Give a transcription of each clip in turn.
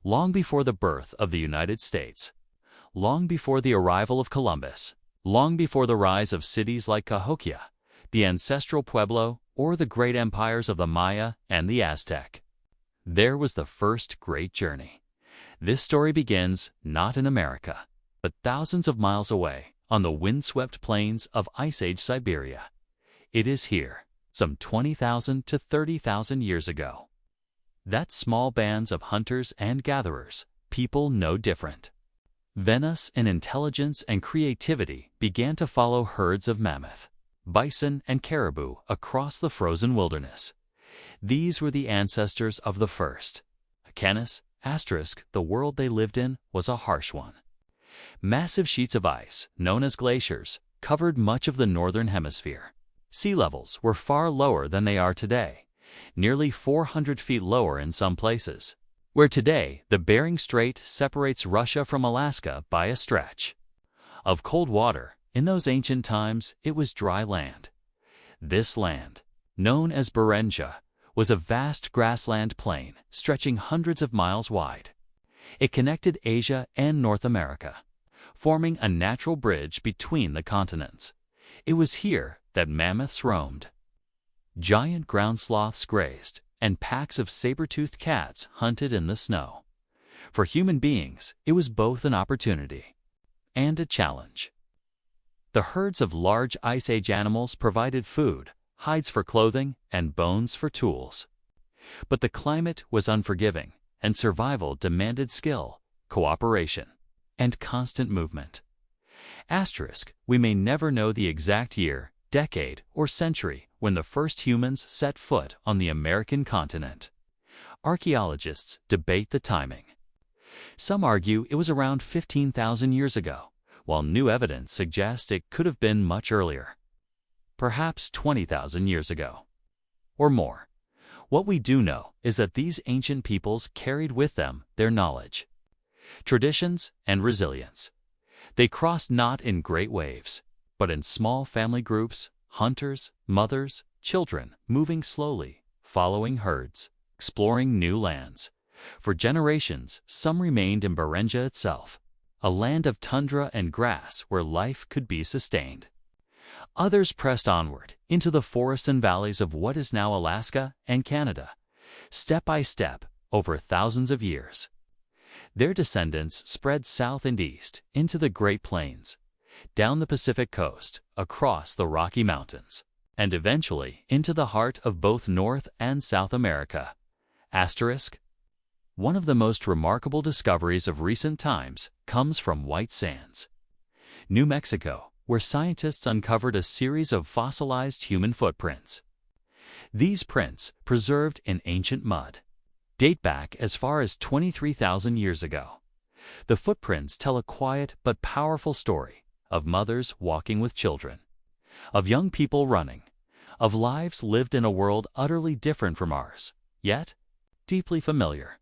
long before the birth of the United States, long before the arrival of Columbus, long before the rise of cities like Cahokia, the ancestral Pueblo, or the great empires of the Maya and the Aztec. There was the first great journey. This story begins not in America, but thousands of miles away on the windswept plains of Ice Age Siberia. It is here, some 20,000 to 30,000 years ago, that small bands of hunters and gatherers, people no different, Venus in intelligence and creativity, began to follow herds of mammoth, bison, and caribou across the frozen wilderness. These were the ancestors of the first. Canis, the world they lived in was a harsh one. Massive sheets of ice, known as glaciers, covered much of the northern hemisphere. Sea levels were far lower than they are today, nearly 400 feet lower in some places, where today the Bering Strait separates Russia from Alaska by a stretch of cold water. In those ancient times, it was dry land. This land, known as Beringia, was a vast grassland plain stretching hundreds of miles wide. It connected Asia and North America, forming a natural bridge between the continents. It was here that mammoths roamed, giant ground sloths grazed, and packs of saber-toothed cats hunted in the snow. For human beings, it was both an opportunity and a challenge. The herds of large Ice Age animals provided food, hides for clothing, and bones for tools. But the climate was unforgiving, and survival demanded skill, cooperation, and constant movement. We may never know the exact year, decade, or century when the first humans set foot on the American continent. Archaeologists debate the timing. Some argue it was around 15,000 years ago, while new evidence suggests it could have been much earlier, perhaps 20,000 years ago, or more. What we do know is that these ancient peoples carried with them their knowledge, traditions, and resilience. They crossed not in great waves, but in small family groups, hunters, mothers, children, moving slowly, following herds, exploring new lands. For generations, some remained in Beringia itself, a land of tundra and grass where life could be sustained. Others pressed onward into the forests and valleys of what is now Alaska and Canada, step by step over thousands of years. Their descendants spread south and east into the Great Plains, down the Pacific coast, across the Rocky Mountains, and eventually into the heart of both North and South America. One of the most remarkable discoveries of recent times comes from White Sands, New Mexico, where scientists uncovered a series of fossilized human footprints. These prints, preserved in ancient mud, date back as far as 23,000 years ago. The footprints tell a quiet but powerful story of mothers walking with children, of young people running, of lives lived in a world utterly different from ours, yet deeply familiar.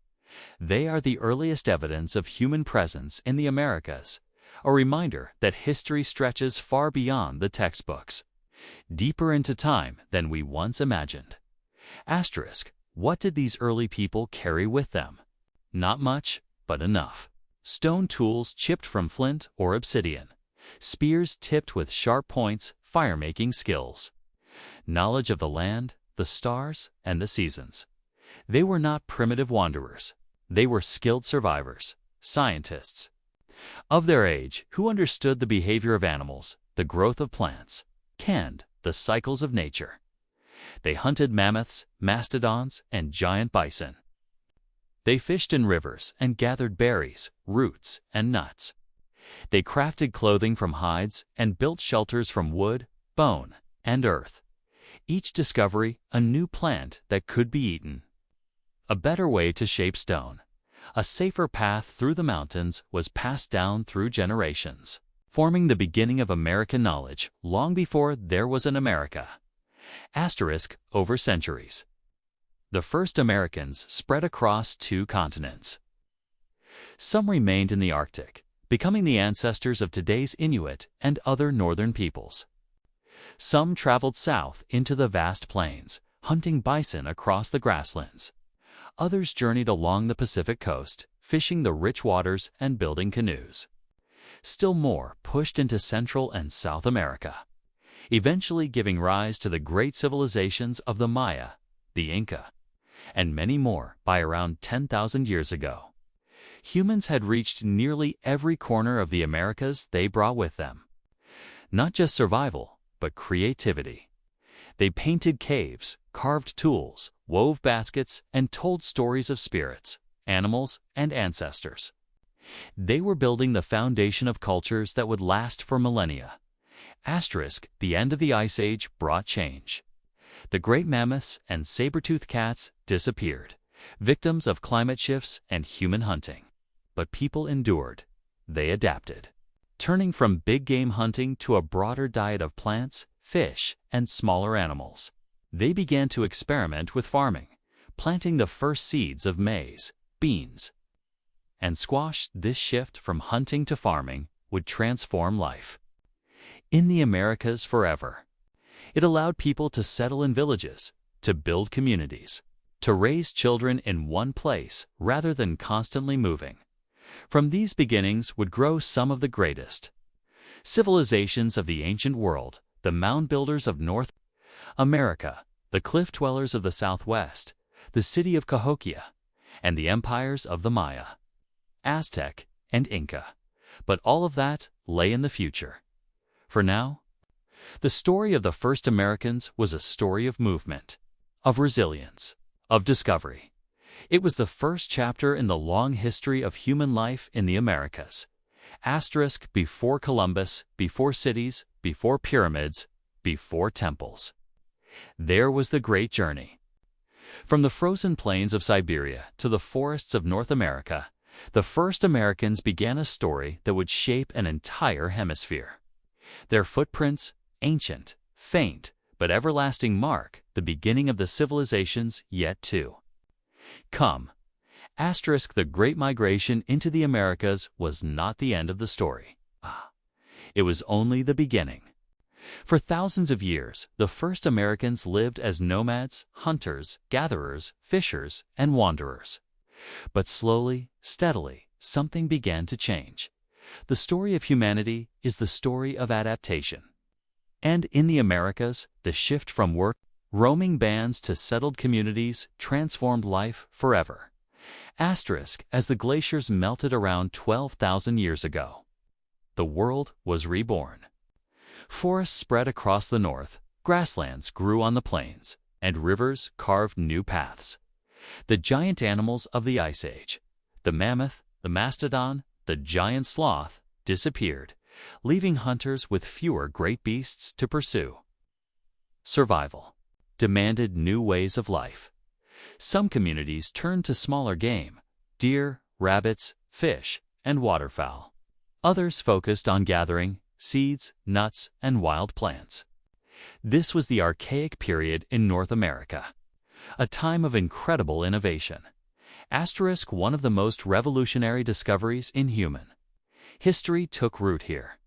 They are the earliest evidence of human presence in the Americas, a reminder that history stretches far beyond the textbooks, deeper into time than we once imagined. What did these early people carry with them? Not much, but enough. Stone tools chipped from flint or obsidian, spears tipped with sharp points, fire-making skills, knowledge of the land, the stars, and the seasons. They were not primitive wanderers. They were skilled survivors, scientists of their age who understood the behavior of animals, the growth of plants, and the cycles of nature. They hunted mammoths, mastodons, and giant bison. They fished in rivers and gathered berries, roots, and nuts. They crafted clothing from hides and built shelters from wood, bone, and earth. Each discovery a new plant that could be eaten, a better way to shape stone, a safer path through the mountains was passed down through generations, forming the beginning of American knowledge long before there was an America. Over centuries. The first Americans spread across 2 continents. Some remained in the Arctic, becoming the ancestors of today's Inuit and other northern peoples. Some traveled south into the vast plains, hunting bison across the grasslands. Others journeyed along the Pacific coast, fishing the rich waters and building canoes. Still more pushed into Central and South America, eventually giving rise to the great civilizations of the Maya, the Inca, and many more by around 10,000 years ago. Humans had reached nearly every corner of the Americas they brought with them. Not just survival, but creativity. They painted caves, carved tools, wove baskets, and told stories of spirits, animals, and ancestors. They were building the foundation of cultures that would last for millennia. The end of the Ice Age brought change. The great mammoths and saber-toothed cats disappeared, victims of climate shifts and human hunting. But people endured. They adapted, turning from big game hunting to a broader diet of plants, fish, and smaller animals. They began to experiment with farming, planting the first seeds of maize, beans, and squash. This shift from hunting to farming would transform life in the Americas forever. It allowed people to settle in villages, to build communities, to raise children in one place rather than constantly moving. From these beginnings would grow some of the greatest civilizations of the ancient world: the mound builders of North America, the cliff dwellers of the Southwest, the city of Cahokia, and the empires of the Maya, Aztec, and Inca. But all of that lay in the future. For now, the story of the first Americans was a story of movement, of resilience, of discovery. It was the first chapter in the long history of human life in the Americas. Before Columbus, before cities, before pyramids, before temples. There was the great journey. From the frozen plains of Siberia to the forests of North America, the first Americans began a story that would shape an entire hemisphere. Their footprints, ancient, faint, but everlasting, mark the beginning of the civilizations yet to come. The Great Migration into the Americas was not the end of the story. It was only the beginning. For thousands of years, the first Americans lived as nomads, hunters, gatherers, fishers, and wanderers. But slowly, steadily, something began to change. The story of humanity is the story of adaptation. And in the Americas, the shift from roaming bands to settled communities transformed life forever. As the glaciers melted around 12,000 years ago, the world was reborn. Forests spread across the north, grasslands grew on the plains, and rivers carved new paths. The giant animals of the Ice Age, the mammoth, the mastodon, the giant sloth, disappeared, leaving hunters with fewer great beasts to pursue. Survival demanded new ways of life. Some communities turned to smaller game: deer, rabbits, fish, and waterfowl. Others focused on gathering seeds, nuts, and wild plants. This was the Archaic period in North America, a time of incredible innovation. One of the most revolutionary discoveries in human history took root here.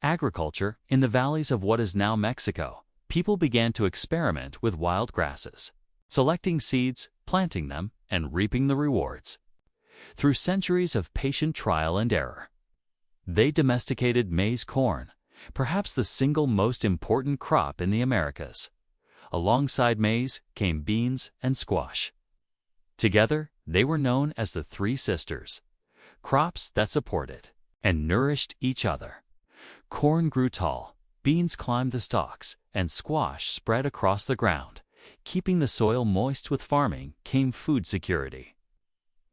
Agriculture. In the valleys of what is now Mexico, people began to experiment with wild grasses, selecting seeds, planting them, and reaping the rewards. Through centuries of patient trial and error, they domesticated maize corn, perhaps the single most important crop in the Americas. Alongside maize came beans and squash. Together, they were known as the Three Sisters, crops that supported and nourished each other. Corn grew tall, beans climbed the stalks, and squash spread across the ground. Keeping the soil moist with farming came food security.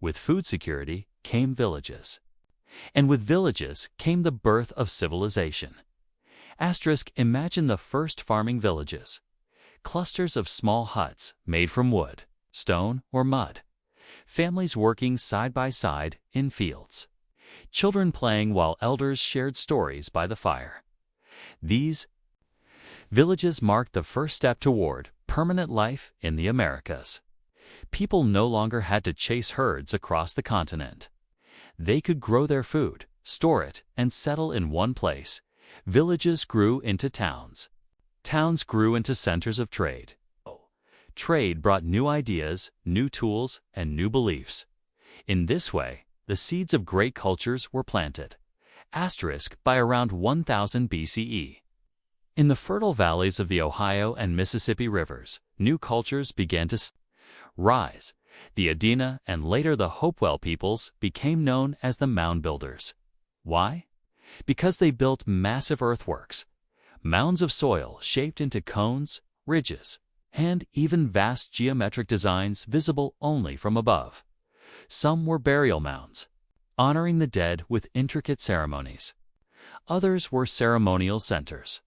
With food security came villages. And with villages came the birth of civilization. Imagine the first farming villages. Clusters of small huts made from wood, stone, or mud. Families working side by side in fields. Children playing while elders shared stories by the fire. These villages marked the first step toward permanent life in the Americas. People no longer had to chase herds across the continent. They could grow their food, store it, and settle in one place. Villages grew into towns. Towns grew into centers of trade. Trade brought new ideas, new tools, and new beliefs. In this way, the seeds of great cultures were planted. Asterisk by around 1000 BCE. In the fertile valleys of the Ohio and Mississippi rivers, new cultures began to rise. The Adena and later the Hopewell peoples became known as the mound builders. Why? Because they built massive earthworks, mounds of soil shaped into cones, ridges, and even vast geometric designs visible only from above. Some were burial mounds, honoring the dead with intricate ceremonies. Others were ceremonial centers,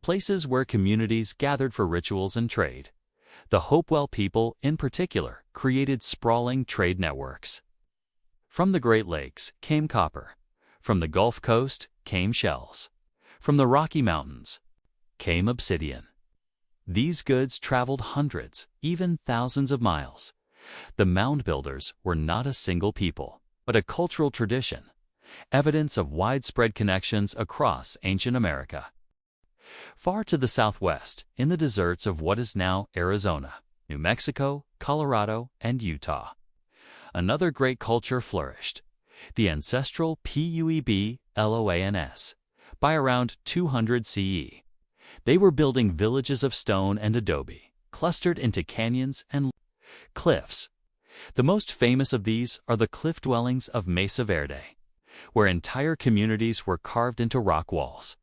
places where communities gathered for rituals and trade. The Hopewell people, in particular, created sprawling trade networks. From the Great Lakes came copper. From the Gulf Coast came shells. From the Rocky Mountains came obsidian. These goods traveled hundreds, even thousands of miles. The mound builders were not a single people, but a cultural tradition, evidence of widespread connections across ancient America. Far to the southwest, in the deserts of what is now Arizona, New Mexico, Colorado, and Utah, another great culture flourished, the ancestral Puebloans, by around 200 CE. They were building villages of stone and adobe, clustered into canyons and cliffs. The most famous of these are the cliff dwellings of Mesa Verde, where entire communities were carved into rock walls.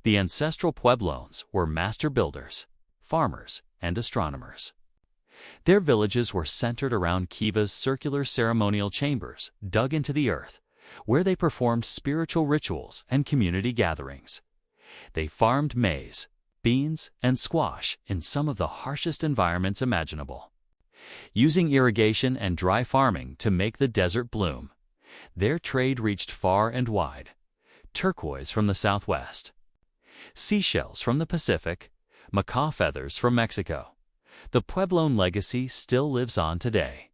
The ancestral Puebloans were master builders, farmers, and astronomers. Their villages were centered around kivas, circular ceremonial chambers dug into the earth, where they performed spiritual rituals and community gatherings. They farmed maize, beans, and squash in some of the harshest environments imaginable, using irrigation and dry farming to make the desert bloom. Their trade reached far and wide. Turquoise from the southwest, seashells from the Pacific, macaw feathers from Mexico. The Puebloan legacy still lives on today,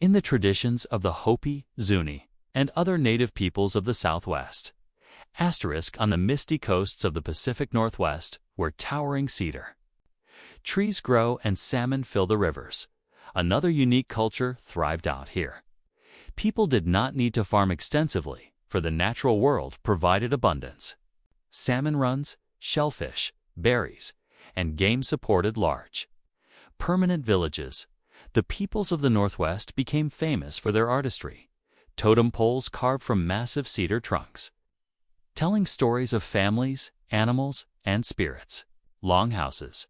in the traditions of the Hopi, Zuni, and other native peoples of the Southwest. Asterisk on the misty coasts of the Pacific Northwest, where towering cedar trees grow and salmon fill the rivers. Another unique culture thrived out here. People did not need to farm extensively, for the natural world provided abundance. Salmon runs, shellfish, berries, and game supported large, permanent villages. The peoples of the Northwest became famous for their artistry. Totem poles carved from massive cedar trunks, telling stories of families, animals, and spirits. Longhouses,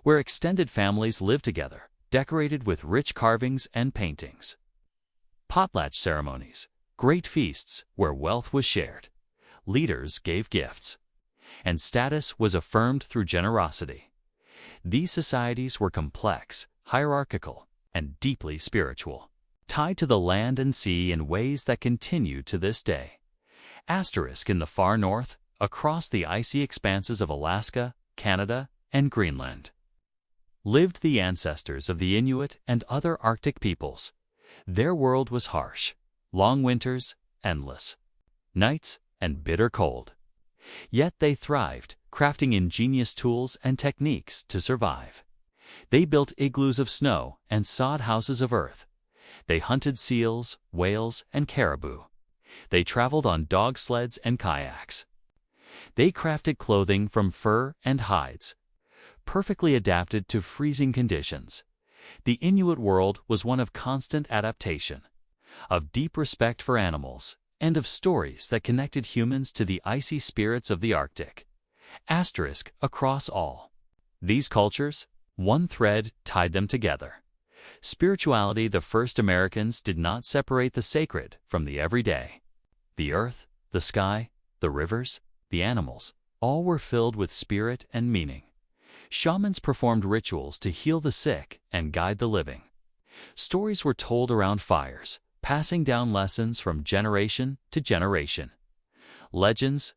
where extended families lived together, decorated with rich carvings and paintings. Potlatch ceremonies, great feasts where wealth was shared. Leaders gave gifts, and status was affirmed through generosity. These societies were complex, hierarchical, and deeply spiritual, tied to the land and sea in ways that continue to this day. Asterisk in the far north, across the icy expanses of Alaska, Canada, and Greenland, lived the ancestors of the Inuit and other Arctic peoples. Their world was harsh, long winters, endless nights, and bitter cold. Yet they thrived, crafting ingenious tools and techniques to survive. They built igloos of snow and sod houses of earth. They hunted seals, whales, and caribou. They traveled on dog sleds and kayaks. They crafted clothing from fur and hides, perfectly adapted to freezing conditions. The Inuit world was one of constant adaptation, of deep respect for animals, and of stories that connected humans to the icy spirits of the Arctic. Asterisk across all these cultures, one thread tied them together. Spirituality. The first Americans did not separate the sacred from the everyday. The earth, the sky, the rivers, the animals, all were filled with spirit and meaning. Shamans performed rituals to heal the sick and guide the living. Stories were told around fires, passing down lessons from generation to generation. Legends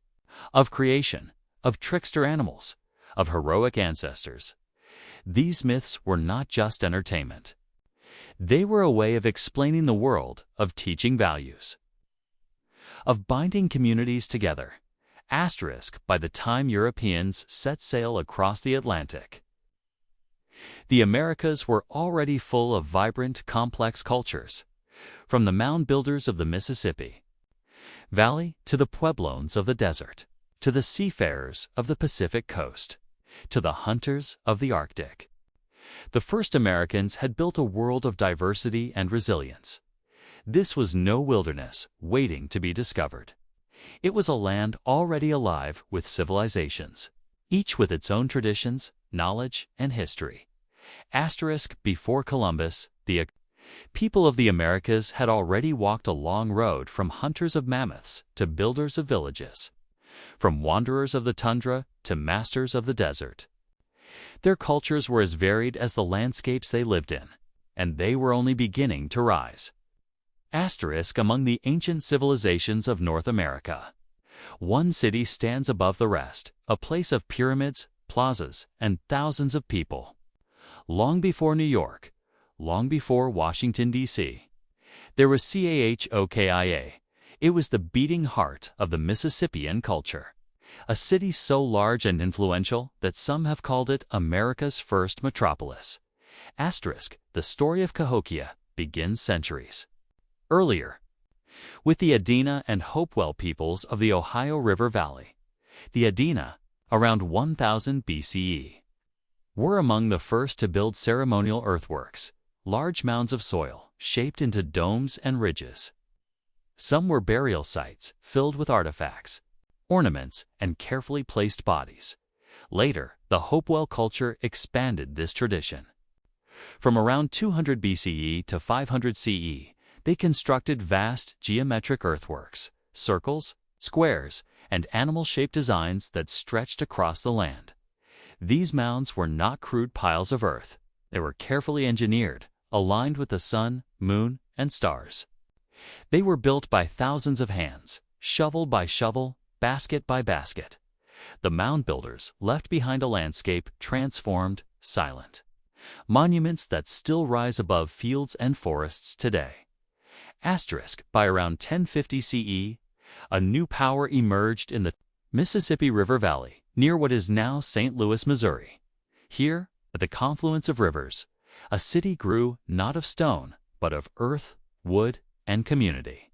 of creation, of trickster animals, of heroic ancestors. These myths were not just entertainment. They were a way of explaining the world, of teaching values, of binding communities together. Asterisk by the time Europeans set sail across the Atlantic, the Americas were already full of vibrant, complex cultures. From the mound builders of the Mississippi Valley to the Pueblones of the desert, to the seafarers of the Pacific coast, to the hunters of the Arctic. The first Americans had built a world of diversity and resilience. This was no wilderness waiting to be discovered. It was a land already alive with civilizations, each with its own traditions, knowledge, and history. Before Columbus, the people of the Americas had already walked a long road from hunters of mammoths to builders of villages, from wanderers of the tundra to masters of the desert. Their cultures were as varied as the landscapes they lived in, and they were only beginning to rise. Among the ancient civilizations of North America, one city stands above the rest, a place of pyramids, plazas, and thousands of people. Long before New York, long before Washington, D.C., there was Cahokia. It was the beating heart of the Mississippian culture, a city so large and influential that some have called it America's first metropolis. The story of Cahokia begins centuries earlier, with the Adena and Hopewell peoples of the Ohio River Valley. The Adena, around 1000 BCE, were among the first to build ceremonial earthworks, large mounds of soil shaped into domes and ridges. Some were burial sites filled with artifacts, ornaments, and carefully placed bodies. Later, the Hopewell culture expanded this tradition. From around 200 BCE to 500 CE, they constructed vast geometric earthworks, circles, squares, and animal-shaped designs that stretched across the land. These mounds were not crude piles of earth. They were carefully engineered, aligned with the sun, moon, and stars. They were built by thousands of hands, shovel by shovel, basket by basket. The mound builders left behind a landscape transformed, silent. Monuments that still rise above fields and forests today. By around 1050 CE, a new power emerged in the Mississippi River Valley, near what is now St. Louis, Missouri. Here, at the confluence of rivers, a city grew not of stone, but of earth, wood, and community.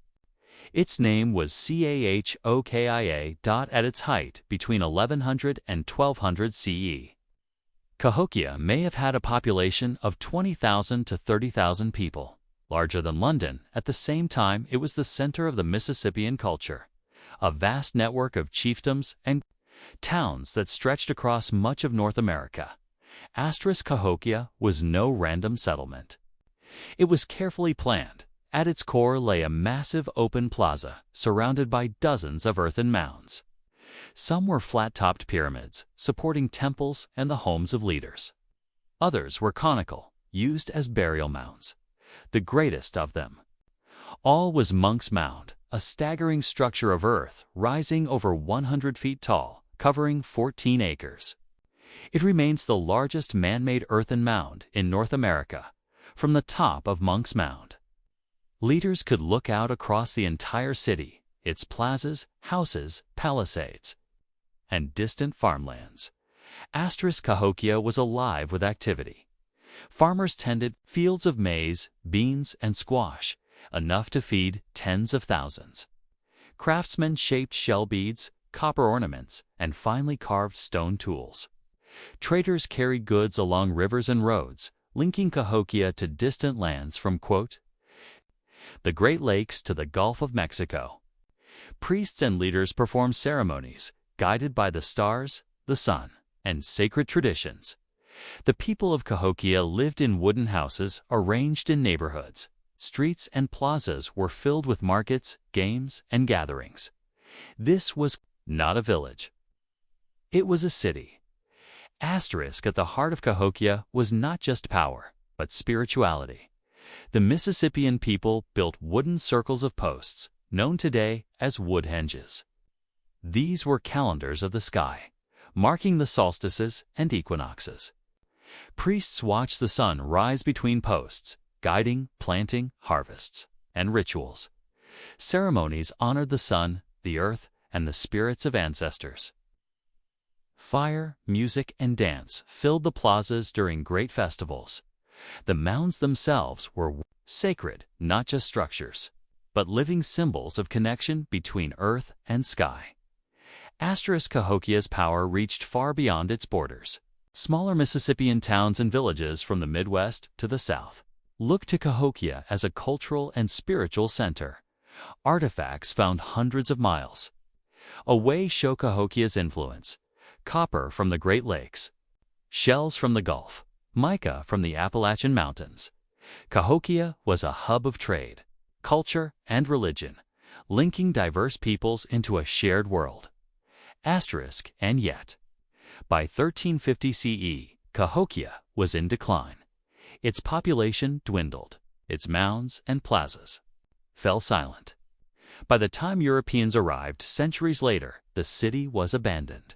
Its name was Cahokia. At its height between 1100 and 1200 CE. Cahokia may have had a population of 20,000 to 30,000 people. Larger than London, at the same time it was the center of the Mississippian culture, a vast network of chiefdoms and towns that stretched across much of North America. Cahokia was no random settlement. It was carefully planned. At its core lay a massive open plaza, surrounded by dozens of earthen mounds. Some were flat-topped pyramids, supporting temples and the homes of leaders. Others were conical, used as burial mounds. The greatest of them all was Monk's Mound, a staggering structure of earth rising over 100 feet tall, covering 14 acres. It remains the largest man-made earthen mound in North America. From the top of Monk's Mound, leaders could look out across the entire city, its plazas, houses, palisades, and distant farmlands. Cahokia was alive with activity. Farmers tended fields of maize, beans, and squash, enough to feed tens of thousands. Craftsmen shaped shell beads, copper ornaments, and finely carved stone tools. Traders carried goods along rivers and roads, linking Cahokia to distant lands from, the Great Lakes to the Gulf of Mexico. Priests and leaders performed ceremonies, guided by the stars, the sun, and sacred traditions. The people of Cahokia lived in wooden houses arranged in neighborhoods. Streets and plazas were filled with markets, games, and gatherings. This was not a village. It was a city. At the heart of Cahokia was not just power, but spirituality. The Mississippian people built wooden circles of posts, known today as wood henges. These were calendars of the sky, marking the solstices and equinoxes. Priests watched the sun rise between posts, guiding planting, harvests, and rituals. Ceremonies honored the sun, the earth, and the spirits of ancestors. Fire, music, and dance filled the plazas during great festivals. The mounds themselves were sacred, not just structures, but living symbols of connection between earth and sky. Cahokia's power reached far beyond its borders. Smaller Mississippian towns and villages from the Midwest to the South looked to Cahokia as a cultural and spiritual center. Artifacts found hundreds of miles away show Cahokia's influence: copper from the Great Lakes, shells from the Gulf, mica from the Appalachian Mountains. Cahokia was a hub of trade, culture, and religion, linking diverse peoples into a shared world. And yet, by 1350 CE, Cahokia was in decline. Its population dwindled. Its mounds and plazas fell silent. By the time Europeans arrived centuries later, the city was abandoned.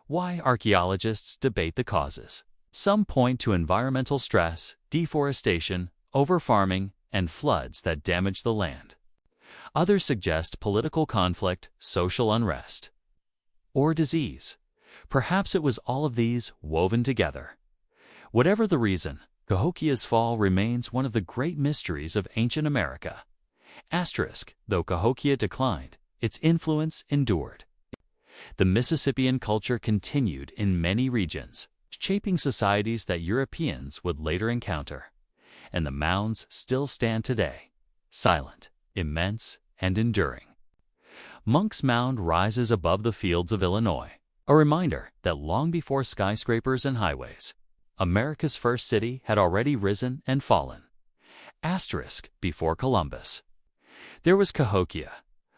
Why? Archaeologists debate the causes. Some point to environmental stress, deforestation, overfarming, and floods that damaged the land. Others suggest political conflict, social unrest, or disease. Perhaps it was all of these woven together. Whatever the reason, Cahokia's fall remains one of the great mysteries of ancient America. Though Cahokia declined, its influence endured. The Mississippian culture continued in many regions, shaping societies that Europeans would later encounter. And the mounds still stand today, silent, immense, and enduring. Monk's Mound rises above the fields of Illinois, a reminder that long before skyscrapers and highways, America's first city had already risen and fallen. Before Columbus, there was Cahokia,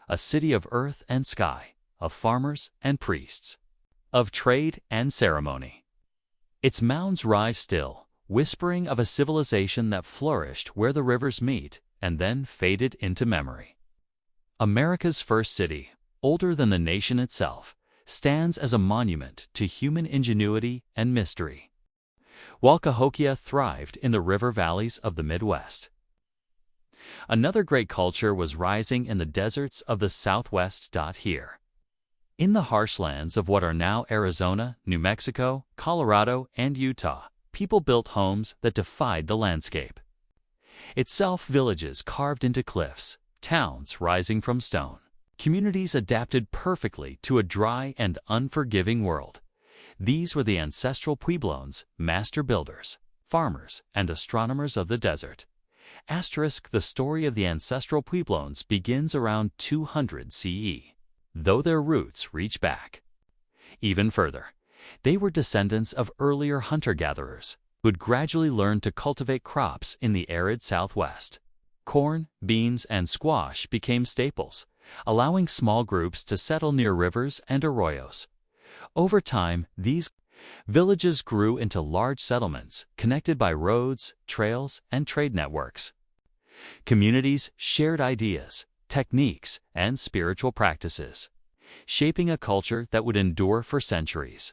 a city of earth and sky, of farmers and priests, of trade and ceremony. Its mounds rise still, whispering of a civilization that flourished where the rivers meet and then faded into memory. America's first city, older than the nation itself, stands as a monument to human ingenuity and mystery, while Cahokia thrived in the river valleys of the Midwest. Another great culture was rising in the deserts of the Southwest. Here, in the harsh lands of what are now Arizona, New Mexico, Colorado, and Utah, people built homes that defied the landscape itself. Villages carved into cliffs, towns rising from stone. Communities adapted perfectly to a dry and unforgiving world. These were the ancestral Pueblones, master builders, farmers, and astronomers of the desert. The story of the ancestral Pueblones begins around 200 CE, though their roots reach back even further. They were descendants of earlier hunter-gatherers who'd gradually learned to cultivate crops in the arid Southwest. Corn, beans, and squash became staples, allowing small groups to settle near rivers and arroyos. Over time, these villages grew into large settlements connected by roads, trails, and trade networks. Communities shared ideas, techniques, and spiritual practices, shaping a culture that would endure for centuries.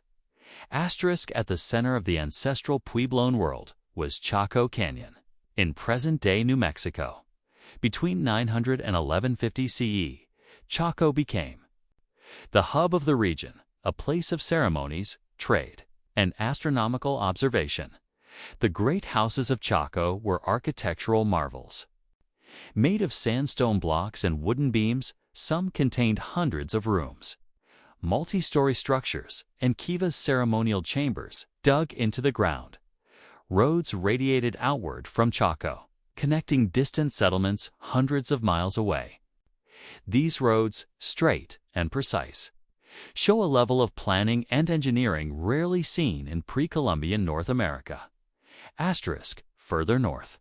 At the center of the ancestral Puebloan world was Chaco Canyon, in present-day New Mexico. Between 900 and 1150 CE, Chaco became the hub of the region, a place of ceremonies, trade, and astronomical observation. The great houses of Chaco were architectural marvels. Made of sandstone blocks and wooden beams, some contained hundreds of rooms, multi-story structures, and kivas, ceremonial chambers dug into the ground. Roads radiated outward from Chaco, connecting distant settlements hundreds of miles away. These roads, straight and precise, show a level of planning and engineering rarely seen in pre-Columbian North America. Further north,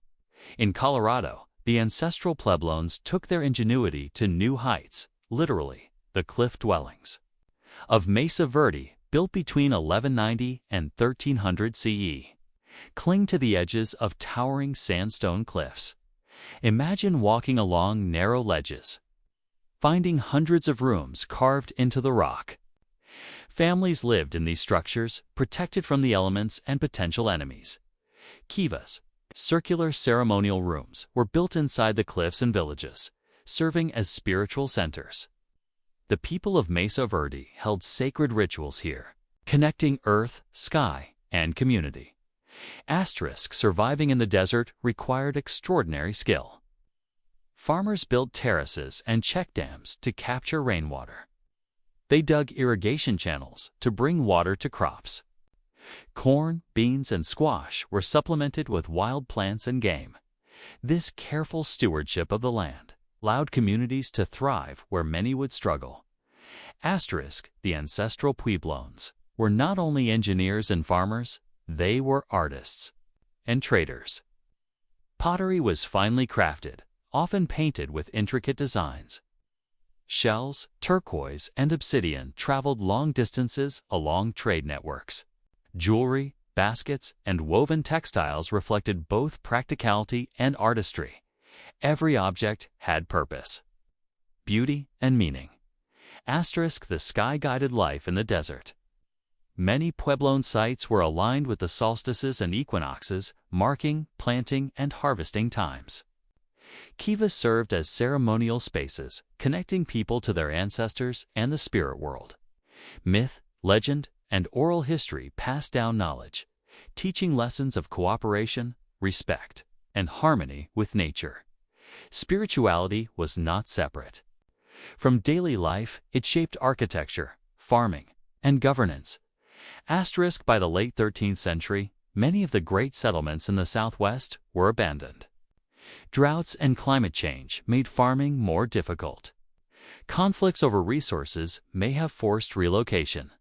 in Colorado, the ancestral Pueblones took their ingenuity to new heights, literally, the cliff dwellings of Mesa Verde, built between 1190 and 1300 CE, cling to the edges of towering sandstone cliffs. Imagine walking along narrow ledges, finding hundreds of rooms carved into the rock. Families lived in these structures, protected from the elements and potential enemies. Kivas, circular ceremonial rooms, were built inside the cliffs and villages, serving as spiritual centers. The people of Mesa Verde held sacred rituals here, connecting earth, sky, and community. Surviving in the desert required extraordinary skill. Farmers built terraces and check dams to capture rainwater. They dug irrigation channels to bring water to crops. Corn, beans, and squash were supplemented with wild plants and game. This careful stewardship of the land allowed communities to thrive where many would struggle. The ancestral Pueblones were not only engineers and farmers, they were artists and traders. Pottery was finely crafted, often painted with intricate designs. Shells, turquoise, and obsidian traveled long distances along trade networks. Jewelry, baskets, and woven textiles reflected both practicality and artistry. Every object had purpose, beauty, and meaning. The sky-guided life in the desert. Many Puebloan sites were aligned with the solstices and equinoxes, marking planting and harvesting times. Kivas served as ceremonial spaces, connecting people to their ancestors and the spirit world. Myth, legend, and oral history passed down knowledge, teaching lessons of cooperation, respect, and harmony with nature. Spirituality was not separate. From daily life, it shaped architecture, farming, and governance. By the late 13th century, many of the great settlements in the southwest were abandoned. Droughts and climate change made farming more difficult. Conflicts over resources may have forced relocation.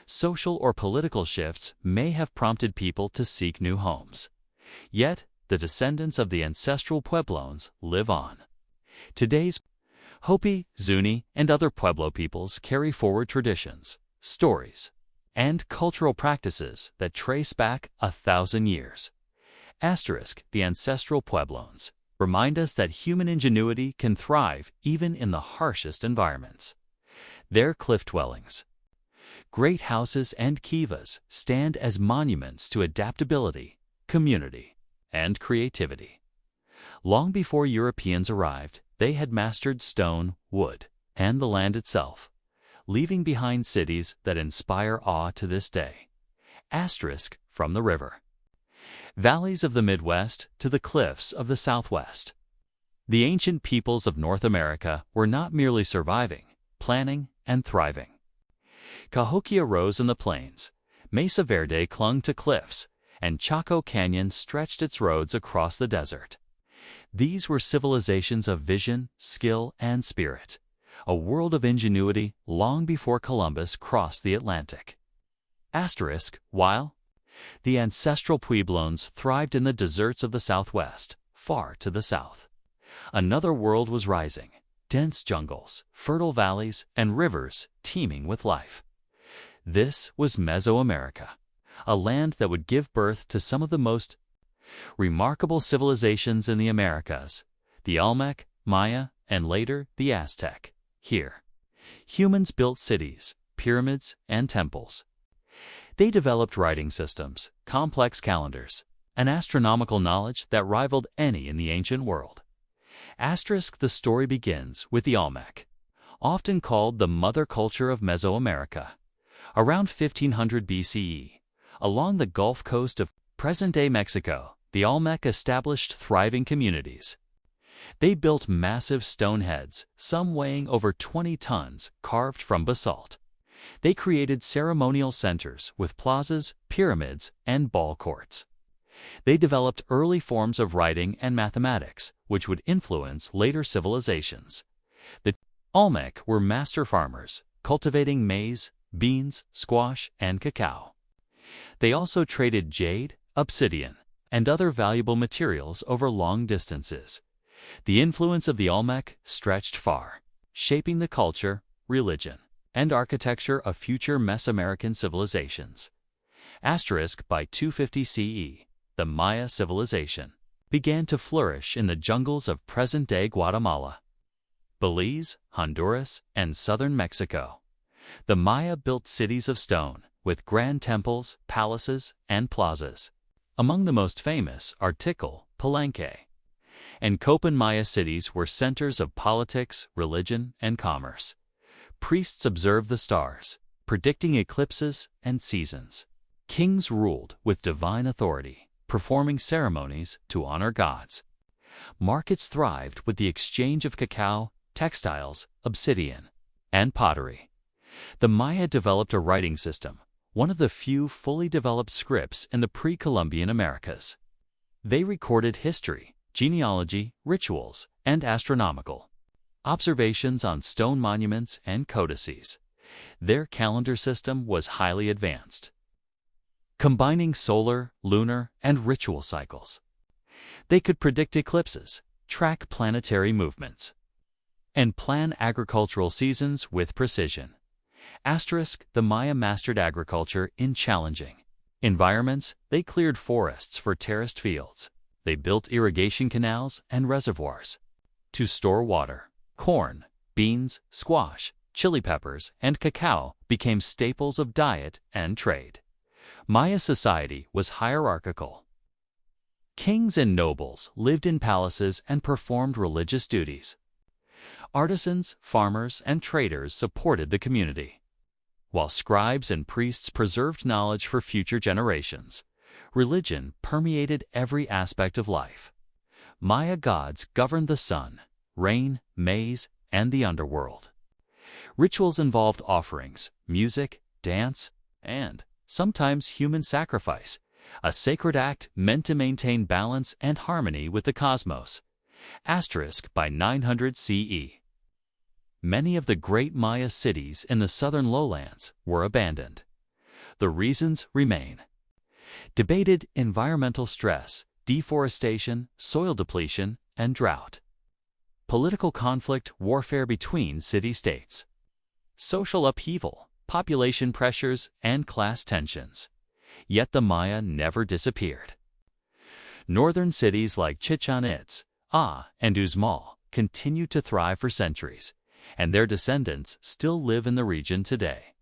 Social or political shifts may have prompted people to seek new homes. Yet, the descendants of the ancestral Pueblones live on. Today's Hopi, Zuni, and other Pueblo peoples carry forward traditions, stories, and cultural practices that trace back 1,000 years. The ancestral Pueblones remind us that human ingenuity can thrive even in the harshest environments. Their cliff dwellings, great houses, and kivas stand as monuments to adaptability, community, and creativity. Long before Europeans arrived, they had mastered stone, wood, and the land itself, leaving behind cities that inspire awe to this day. From the river, valleys of the Midwest to the cliffs of the Southwest. The ancient peoples of North America were not merely surviving, planning, and thriving. Cahokia rose in the plains, Mesa Verde clung to cliffs, and Chaco Canyon stretched its roads across the desert. These were civilizations of vision, skill, and spirit, a world of ingenuity long before Columbus crossed the Atlantic. While the ancestral Pueblones thrived in the deserts of the Southwest, far to the south, another world was rising, dense jungles, fertile valleys, and rivers teeming with life. This was Mesoamerica, a land that would give birth to some of the most remarkable civilizations in the Americas, the Olmec, Maya, and later the Aztec. Here, humans built cities, pyramids, and temples. They developed writing systems, complex calendars, and astronomical knowledge that rivaled any in the ancient world. The story begins with the Olmec, often called the mother culture of Mesoamerica. Around 1500 BCE, along the Gulf Coast of present-day Mexico, the Olmec established thriving communities. They built massive stone heads, some weighing over 20 tons, carved from basalt. They created ceremonial centers with plazas, pyramids, and ball courts. They developed early forms of writing and mathematics, which would influence later civilizations. The Olmec were master farmers, cultivating maize, beans, squash, and cacao. They also traded jade, obsidian, and other valuable materials over long distances. The influence of the Olmec stretched far, shaping the culture, religion, and architecture of future Mesoamerican civilizations. By 250 CE, the Maya civilization began to flourish in the jungles of present-day Guatemala, Belize, Honduras, and southern Mexico. The Maya built cities of stone, with grand temples, palaces, and plazas. Among the most famous are Tikal, Palenque, and Copan. Maya cities were centers of politics, religion, and commerce. Priests observed the stars, predicting eclipses and seasons. Kings ruled with divine authority, performing ceremonies to honor gods. Markets thrived with the exchange of cacao, textiles, obsidian, and pottery. The Maya developed a writing system, one of the few fully developed scripts in the pre-Columbian Americas. They recorded history, genealogy, rituals, and astronomical observations on stone monuments and codices. Their calendar system was highly advanced, combining solar, lunar, and ritual cycles. They could predict eclipses, track planetary movements, and plan agricultural seasons with precision. The Maya mastered agriculture in challenging environments. They cleared forests for terraced fields. They built irrigation canals and reservoirs to store water. Corn, beans, squash, chili peppers, and cacao became staples of diet and trade. Maya society was hierarchical. Kings and nobles lived in palaces and performed religious duties. Artisans, farmers, and traders supported the community, while scribes and priests preserved knowledge for future generations. Religion permeated every aspect of life. Maya gods governed the sun, rain, maize, and the underworld. Rituals involved offerings, music, dance, and sometimes human sacrifice, a sacred act meant to maintain balance and harmony with the cosmos. By 900 CE. Many of the great Maya cities in the southern lowlands were abandoned. The reasons remain debated: environmental stress, deforestation, soil depletion, and drought. Political conflict, warfare between city-states. Social upheaval, population pressures, and class tensions. Yet the Maya never disappeared. Northern cities like Chichen Itza and Uxmal continued to thrive for centuries, and their descendants still live in the region today,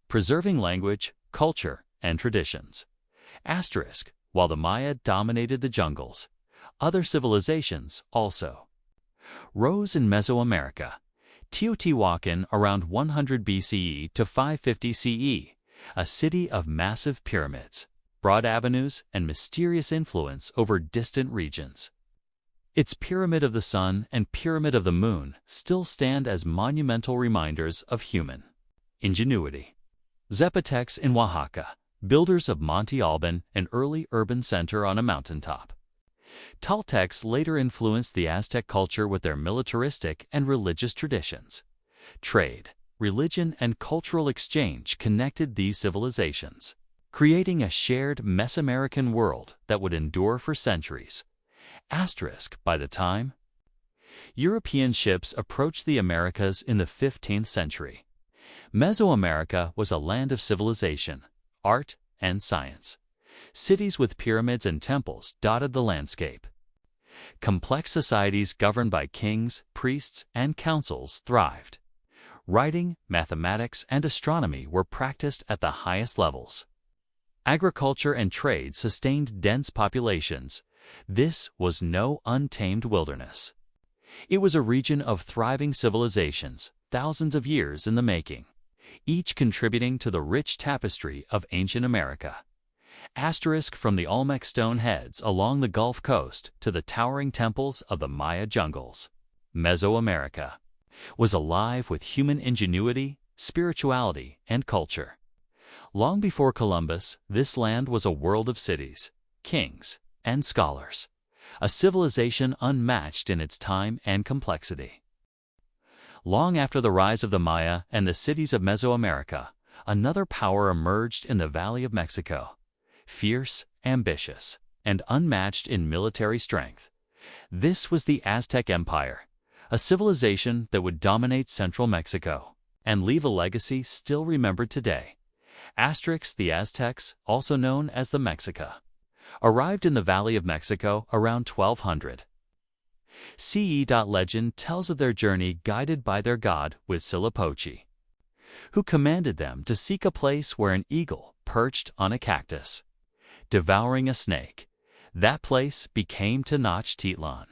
preserving language, culture, and traditions. While the Maya dominated the jungles, other civilizations also rose in Mesoamerica. Teotihuacan around 100 BCE to 550 CE, a city of massive pyramids, broad avenues, and mysterious influence over distant regions. Its Pyramid of the Sun and Pyramid of the Moon still stand as monumental reminders of human ingenuity. Zapotecs in Oaxaca, builders of Monte Alban, an early urban center on a mountaintop. Toltecs later influenced the Aztec culture with their militaristic and religious traditions. Trade, religion, and cultural exchange connected these civilizations, creating a shared Mesoamerican world that would endure for centuries. By the time European ships approached the Americas in the 15th century, Mesoamerica was a land of civilization, art, and science. Cities with pyramids and temples dotted the landscape. Complex societies governed by kings, priests, and councils thrived. Writing, mathematics, and astronomy were practiced at the highest levels. Agriculture and trade sustained dense populations. This was no untamed wilderness. It was a region of thriving civilizations, thousands of years in the making, each contributing to the rich tapestry of ancient America. From the Olmec stone heads along the Gulf Coast to the towering temples of the Maya jungles, Mesoamerica was alive with human ingenuity, spirituality, and culture. Long before Columbus, this land was a world of cities, kings, and scholars, a civilization unmatched in its time and complexity. Long after the rise of the Maya and the cities of Mesoamerica, another power emerged in the Valley of Mexico. Fierce, ambitious, and unmatched in military strength. This was the Aztec Empire, a civilization that would dominate central Mexico and leave a legacy still remembered today. The Aztecs, also known as the Mexica, arrived in the Valley of Mexico around 1200 CE. Legend tells of their journey guided by their god Huitzilopochtli, who commanded them to seek a place where an eagle perched on a cactus, devouring a snake. That place became Tenochtitlan,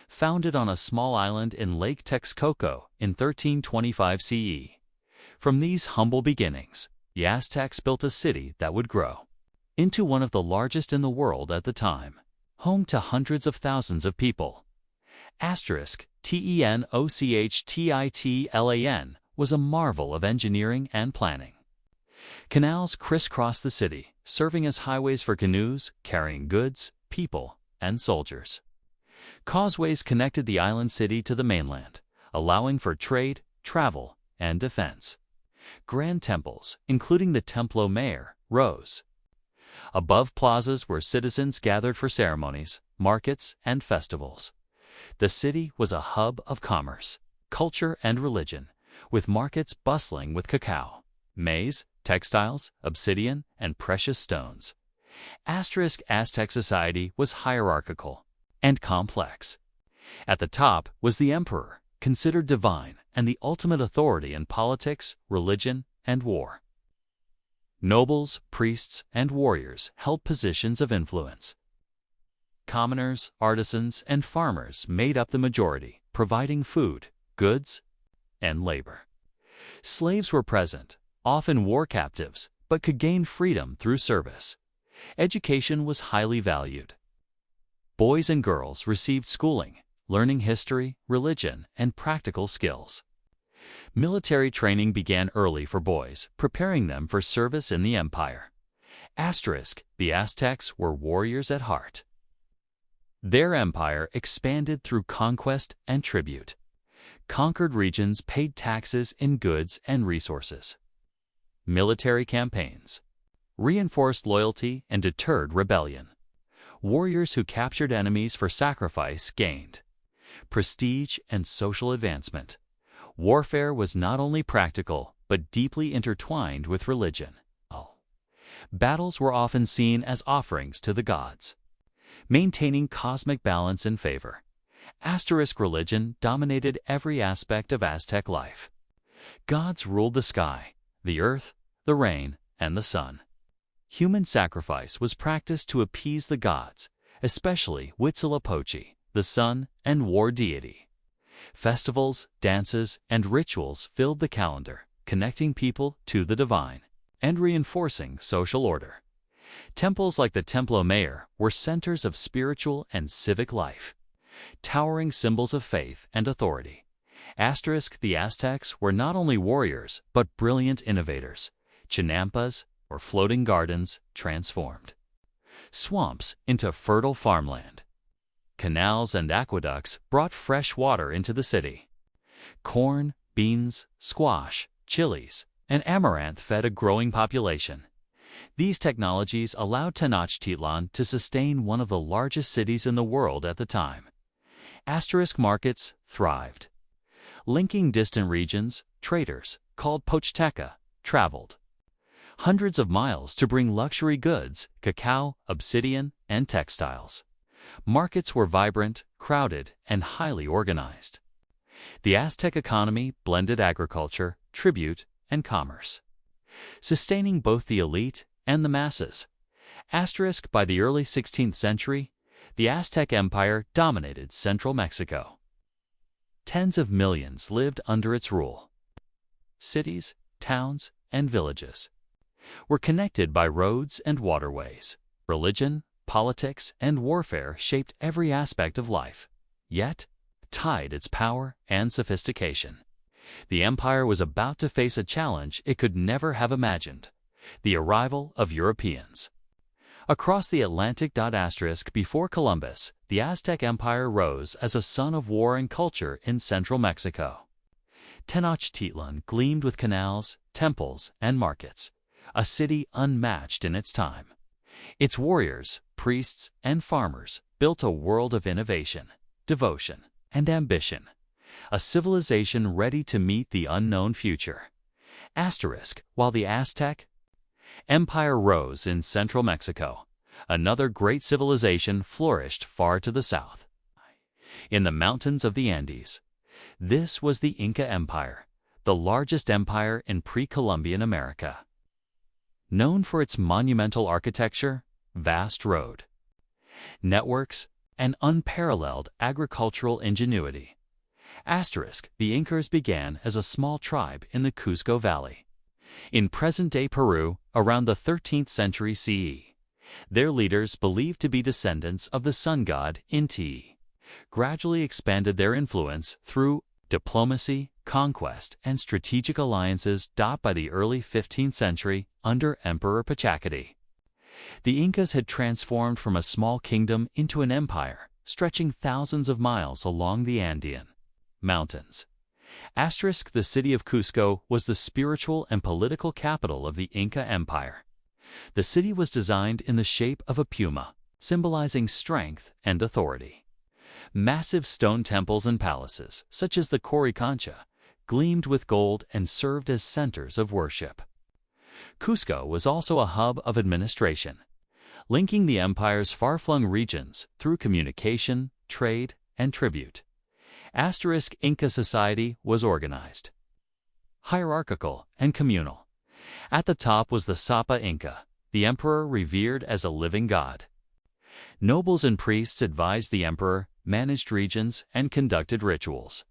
founded on a small island in Lake Texcoco in 1325 CE. From these humble beginnings, the Aztecs built a city that would grow into one of the largest in the world at the time, home to hundreds of thousands of people. Tenochtitlan was a marvel of engineering and planning. Canals crisscrossed the city, serving as highways for canoes carrying goods, people, and soldiers. Causeways connected the island city to the mainland, allowing for trade, travel, and defense. Grand temples, including the Templo Mayor, rose above plazas where citizens gathered for ceremonies, markets, and festivals. The city was a hub of commerce, culture, and religion, with markets bustling with cacao, maize, textiles, obsidian, and precious stones. Aztec society was hierarchical and complex. At the top was the emperor, considered divine and the ultimate authority in politics, religion, and war. Nobles, priests, and warriors held positions of influence. Commoners, artisans, and farmers made up the majority, providing food, goods, and labor. Slaves were present, often war captives, but could gain freedom through service. Education was highly valued. Boys and girls received schooling, learning history, religion, and practical skills. Military training began early for boys, preparing them for service in the empire. The Aztecs were warriors at heart. Their empire expanded through conquest and tribute. Conquered regions paid taxes in goods and resources. Military campaigns reinforced loyalty and deterred rebellion. Warriors who captured enemies for sacrifice gained prestige and social advancement. Warfare was not only practical, but deeply intertwined with religion. Battles were often seen as offerings to the gods, maintaining cosmic balance and favor. Religion dominated every aspect of Aztec life. Gods ruled the sky, the earth, the rain, and the sun. Human sacrifice was practiced to appease the gods, especially Huitzilopochtli, the sun and war deity. Festivals, dances, and rituals filled the calendar, connecting people to the divine and reinforcing social order. Temples like the Templo Mayor were centers of spiritual and civic life, towering symbols of faith and authority. The Aztecs were not only warriors, but brilliant innovators. Chinampas, or floating gardens, transformed swamps into fertile farmland. Canals and aqueducts brought fresh water into the city. Corn, beans, squash, chilies, and amaranth fed a growing population. These technologies allowed Tenochtitlan to sustain one of the largest cities in the world at the time. Markets thrived. Linking distant regions, traders, called Pochteca, traveled hundreds of miles to bring luxury goods, cacao, obsidian, and textiles. Markets were vibrant, crowded, and highly organized. The Aztec economy blended agriculture, tribute, and commerce, sustaining both the elite and the masses. By the early 16th century, the Aztec Empire dominated central Mexico. Tens of millions lived under its rule. Cities, towns, and villages were connected by roads and waterways. Religion, politics, and warfare shaped every aspect of life, yet tied its power and sophistication. The empire was about to face a challenge it could never have imagined: the arrival of Europeans. Across the Atlantic. Before Columbus, the Aztec Empire rose as a sun of war and culture in central Mexico. Tenochtitlan gleamed with canals, temples, and markets, a city unmatched in its time. Its warriors, priests, and farmers built a world of innovation, devotion, and ambition, a civilization ready to meet the unknown future. While the Aztec Empire rose in central Mexico, another great civilization flourished far to the south, in the mountains of the Andes. This was the Inca Empire, the largest empire in pre-Columbian America. Known for its monumental architecture, vast road networks, and unparalleled agricultural ingenuity. The Incas began as a small tribe in the Cusco Valley. in present-day Peru around the 13th century CE. Their leaders, believed to be descendants of the sun god Inti, gradually expanded their influence through diplomacy, conquest, and strategic alliances by the early 15th century under Emperor Pachacati. The Incas had transformed from a small kingdom into an empire, stretching thousands of miles along the Andean mountains. The city of Cusco was the spiritual and political capital of the Inca Empire. The city was designed in the shape of a puma, symbolizing strength and authority. Massive stone temples and palaces, such as the Coricancha, gleamed with gold and served as centers of worship. Cusco was also a hub of administration, linking the empire's far-flung regions through communication, trade, and tribute. Inca society was organized, hierarchical, and communal. At the top was the Sapa Inca, the emperor revered as a living god. Nobles and priests advised the emperor, managed regions, and conducted rituals.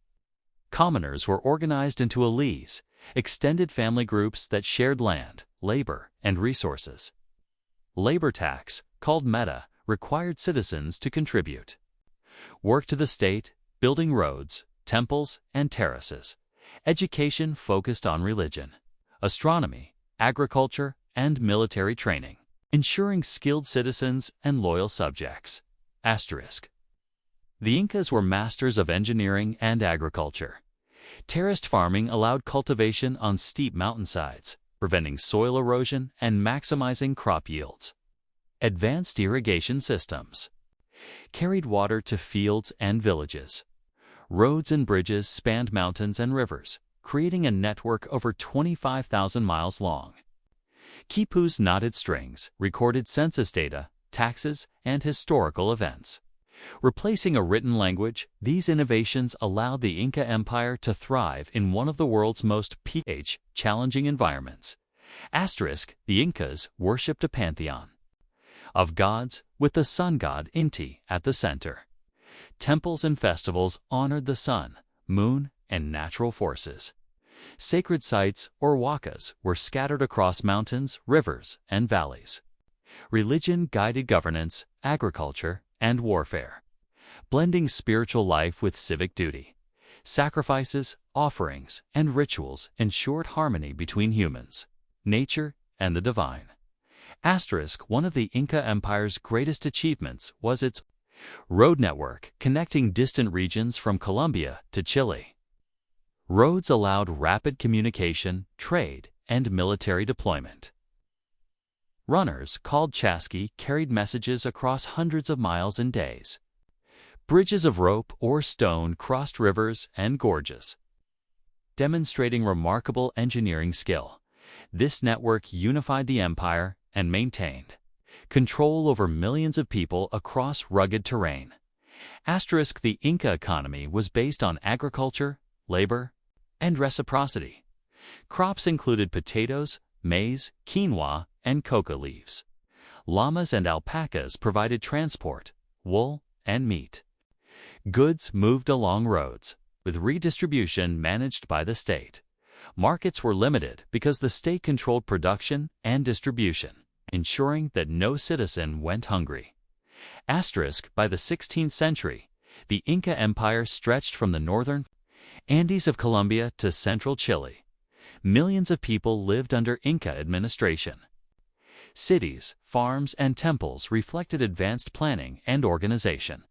Commoners were organized into aliés, extended family groups that shared land, labor, and resources. Labor tax, called meta, required citizens to contribute. Work to the state, building roads, temples, and terraces. Education focused on religion, astronomy, agriculture, and military training, ensuring skilled citizens and loyal subjects. The Incas were masters of engineering and agriculture. Terraced farming allowed cultivation on steep mountainsides, preventing soil erosion and maximizing crop yields. Advanced irrigation systems carried water to fields and villages. Roads and bridges spanned mountains and rivers, creating a network over 25,000 miles long. Quipu's knotted strings recorded census data, taxes, and historical events. Replacing a written language, these innovations allowed the Inca Empire to thrive in one of the world's most challenging environments. The Incas worshipped a pantheon of gods, with the sun god Inti at the center. Temples and festivals honored the sun, moon, and natural forces. Sacred sites, or huacas, were scattered across mountains, rivers, and valleys. Religion guided governance, agriculture, and warfare, blending spiritual life with civic duty. Sacrifices, offerings, and rituals ensured harmony between humans, nature, and the divine. One of the Inca Empire's greatest achievements was its road network connecting distant regions from Colombia to Chile. Roads allowed rapid communication, trade, and military deployment. Runners, called chasqui, carried messages across hundreds of miles in days. Bridges of rope or stone crossed rivers and gorges, demonstrating remarkable engineering skill. This network unified the empire and maintained control over millions of people across rugged terrain. The Inca economy was based on agriculture, labor, and reciprocity. Crops included potatoes, maize, quinoa, and coca leaves. Llamas and alpacas provided transport, wool, and meat. Goods moved along roads, with redistribution managed by the state. Markets were limited because the state controlled production and distribution, ensuring that no citizen went hungry. By the 16th century, the Inca Empire stretched from the northern Andes of Colombia to central Chile. Millions of people lived under Inca administration. Cities, farms, and temples reflected advanced planning and organization.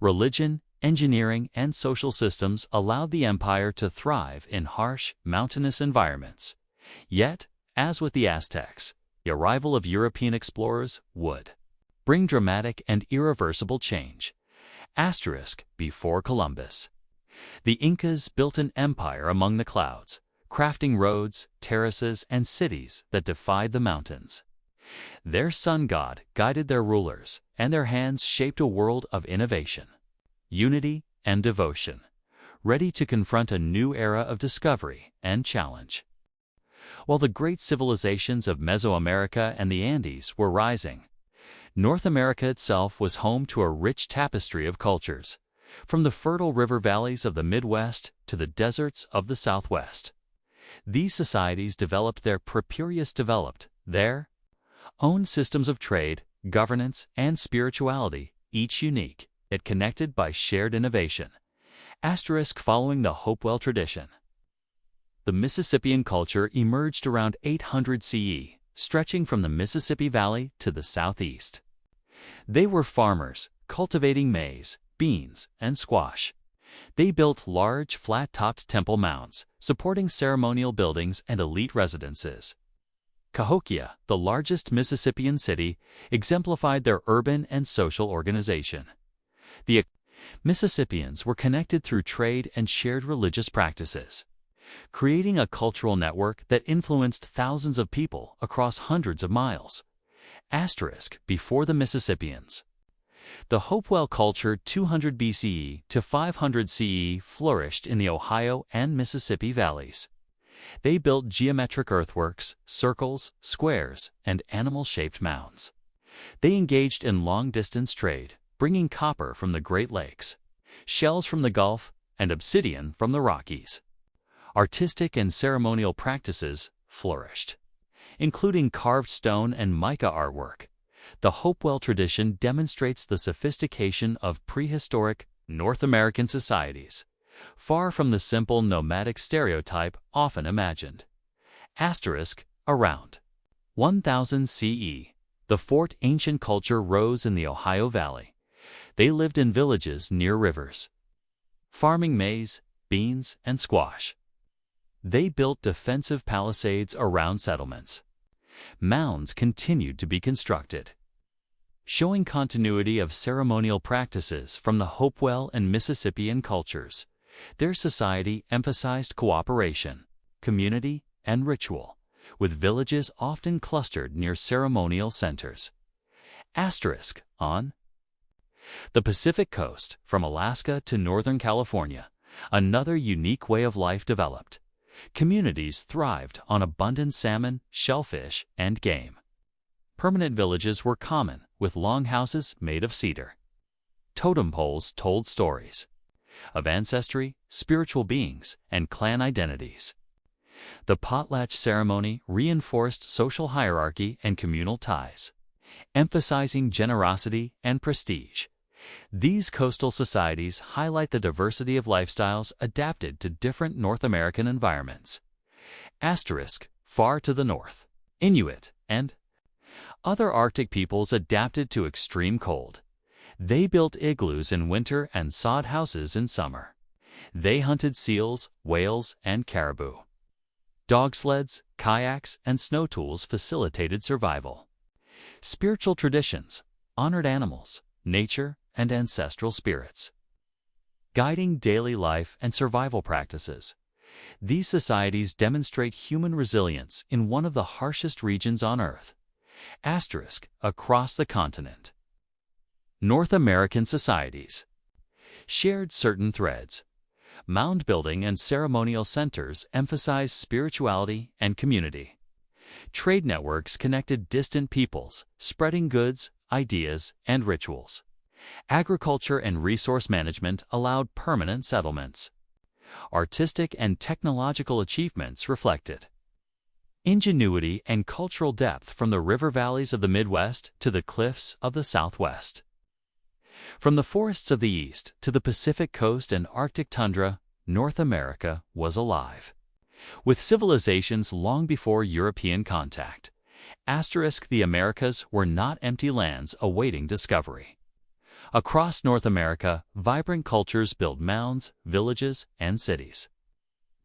Religion, engineering, and social systems allowed the empire to thrive in harsh, mountainous environments. Yet, as with the Aztecs, the arrival of European explorers would bring dramatic and irreversible change. Before Columbus, the Incas built an empire among the clouds, crafting roads, terraces, and cities that defied the mountains. Their sun god guided their rulers, and their hands shaped a world of innovation, unity, and devotion, ready to confront a new era of discovery and challenge. While the great civilizations of Mesoamerica and the Andes were rising, North America itself was home to a rich tapestry of cultures, from the fertile river valleys of the Midwest to the deserts of the Southwest. These societies developed their own systems of trade, governance, and spirituality, each unique, yet connected by shared innovation. Following the Hopewell tradition. The Mississippian culture emerged around 800 CE, stretching from the Mississippi Valley to the southeast. They were farmers, cultivating maize, beans, and squash. They built large, flat-topped temple mounds, supporting ceremonial buildings and elite residences. Cahokia, the largest Mississippian city, exemplified their urban and social organization. The Mississippians were connected through trade and shared religious practices, creating a cultural network that influenced thousands of people across hundreds of miles. Before the Mississippians. The Hopewell culture 200 BCE to 500 CE flourished in the Ohio and Mississippi valleys. They built geometric earthworks, circles, squares, and animal-shaped mounds. They engaged in long-distance trade, bringing copper from the Great Lakes, shells from the Gulf, and obsidian from the Rockies. Artistic and ceremonial practices flourished, including carved stone and mica artwork. The Hopewell tradition demonstrates the sophistication of prehistoric North American societies, far from the simple nomadic stereotype often imagined. Around 1000 CE, the Fort ancient culture rose in the Ohio Valley. They lived in villages near rivers, farming maize, beans, and squash. They built defensive palisades around settlements. Mounds continued to be constructed, showing continuity of ceremonial practices from the Hopewell and Mississippian cultures. Their society emphasized cooperation, community, and ritual, with villages often clustered near ceremonial centers. On the Pacific coast, from Alaska to Northern California, another unique way of life developed. Communities thrived on abundant salmon, shellfish, and game. Permanent villages were common, with longhouses made of cedar. Totem poles told stories of ancestry, spiritual beings, and clan identities. The potlatch ceremony reinforced social hierarchy and communal ties, emphasizing generosity and prestige. These coastal societies highlight the diversity of lifestyles adapted to different North American environments. Far to the north, Inuit and other Arctic peoples adapted to extreme cold. They built igloos in winter and sod houses in summer. They hunted seals, whales, and caribou. Dog sleds, kayaks, and snow tools facilitated survival. Spiritual traditions honored animals, nature, and ancestral spirits, guiding daily life and survival practices. These societies demonstrate human resilience in one of the harshest regions on Earth. Across the continent. North American societies shared certain threads. Mound building and ceremonial centers emphasized spirituality and community. Trade networks connected distant peoples, spreading goods, ideas, and rituals. Agriculture and resource management allowed permanent settlements. Artistic and technological achievements reflected ingenuity and cultural depth from the river valleys of the Midwest to the cliffs of the Southwest. From the forests of the East to the Pacific coast and Arctic tundra, North America was alive, with civilizations long before European contact. The Americas were not empty lands awaiting discovery. Across North America, vibrant cultures built mounds, villages, and cities.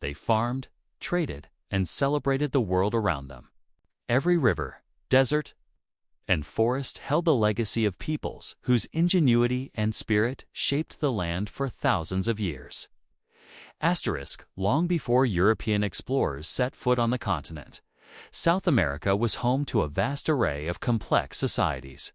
They farmed, traded, and celebrated the world around them. Every river, desert, and forest held the legacy of peoples whose ingenuity and spirit shaped the land for thousands of years. Long before European explorers set foot on the continent, South America was home to a vast array of complex societies.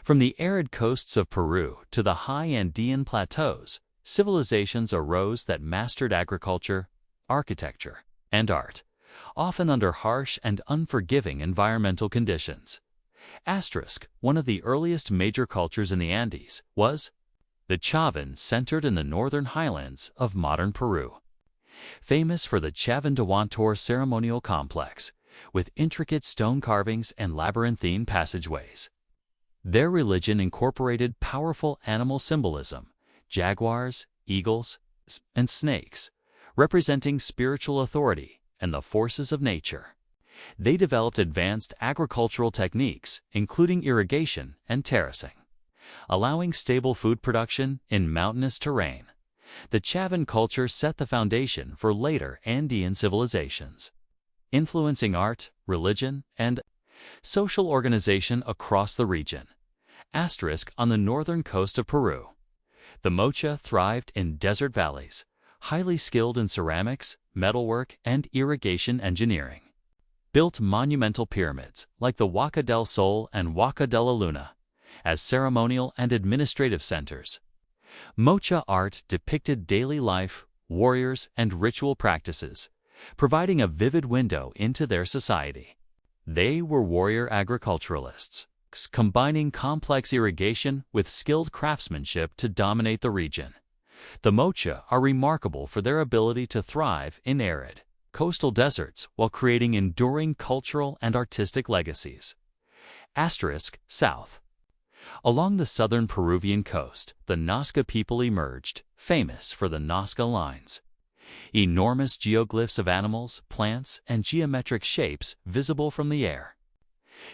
From the arid coasts of Peru to the high Andean plateaus, civilizations arose that mastered agriculture, architecture, and art, often under harsh and unforgiving environmental conditions. One of the earliest major cultures in the Andes was the Chavín, centered in the northern highlands of modern Peru. famous for the Chavindawantor ceremonial complex, with intricate stone carvings and labyrinthine passageways. Their religion incorporated powerful animal symbolism, jaguars, eagles, and snakes, representing spiritual authority and the forces of nature. They developed advanced agricultural techniques, including irrigation and terracing, allowing stable food production in mountainous terrain. The Chavin culture set the foundation for later Andean civilizations, influencing art, religion, and social organization across the region. On the northern coast of Peru, the Mocha thrived in desert valleys, highly skilled in ceramics, metalwork, and irrigation engineering. Built monumental pyramids like the Huaca del Sol and Huaca de la Luna as ceremonial and administrative centers. Mocha art depicted daily life, warriors, and ritual practices, providing a vivid window into their society. They were warrior agriculturalists, combining complex irrigation with skilled craftsmanship to dominate the region. The Mocha are remarkable for their ability to thrive in arid, coastal deserts while creating enduring cultural and artistic legacies. South. Along the southern Peruvian coast, the Nazca people emerged, famous for the Nazca lines. Enormous geoglyphs of animals, plants, and geometric shapes visible from the air.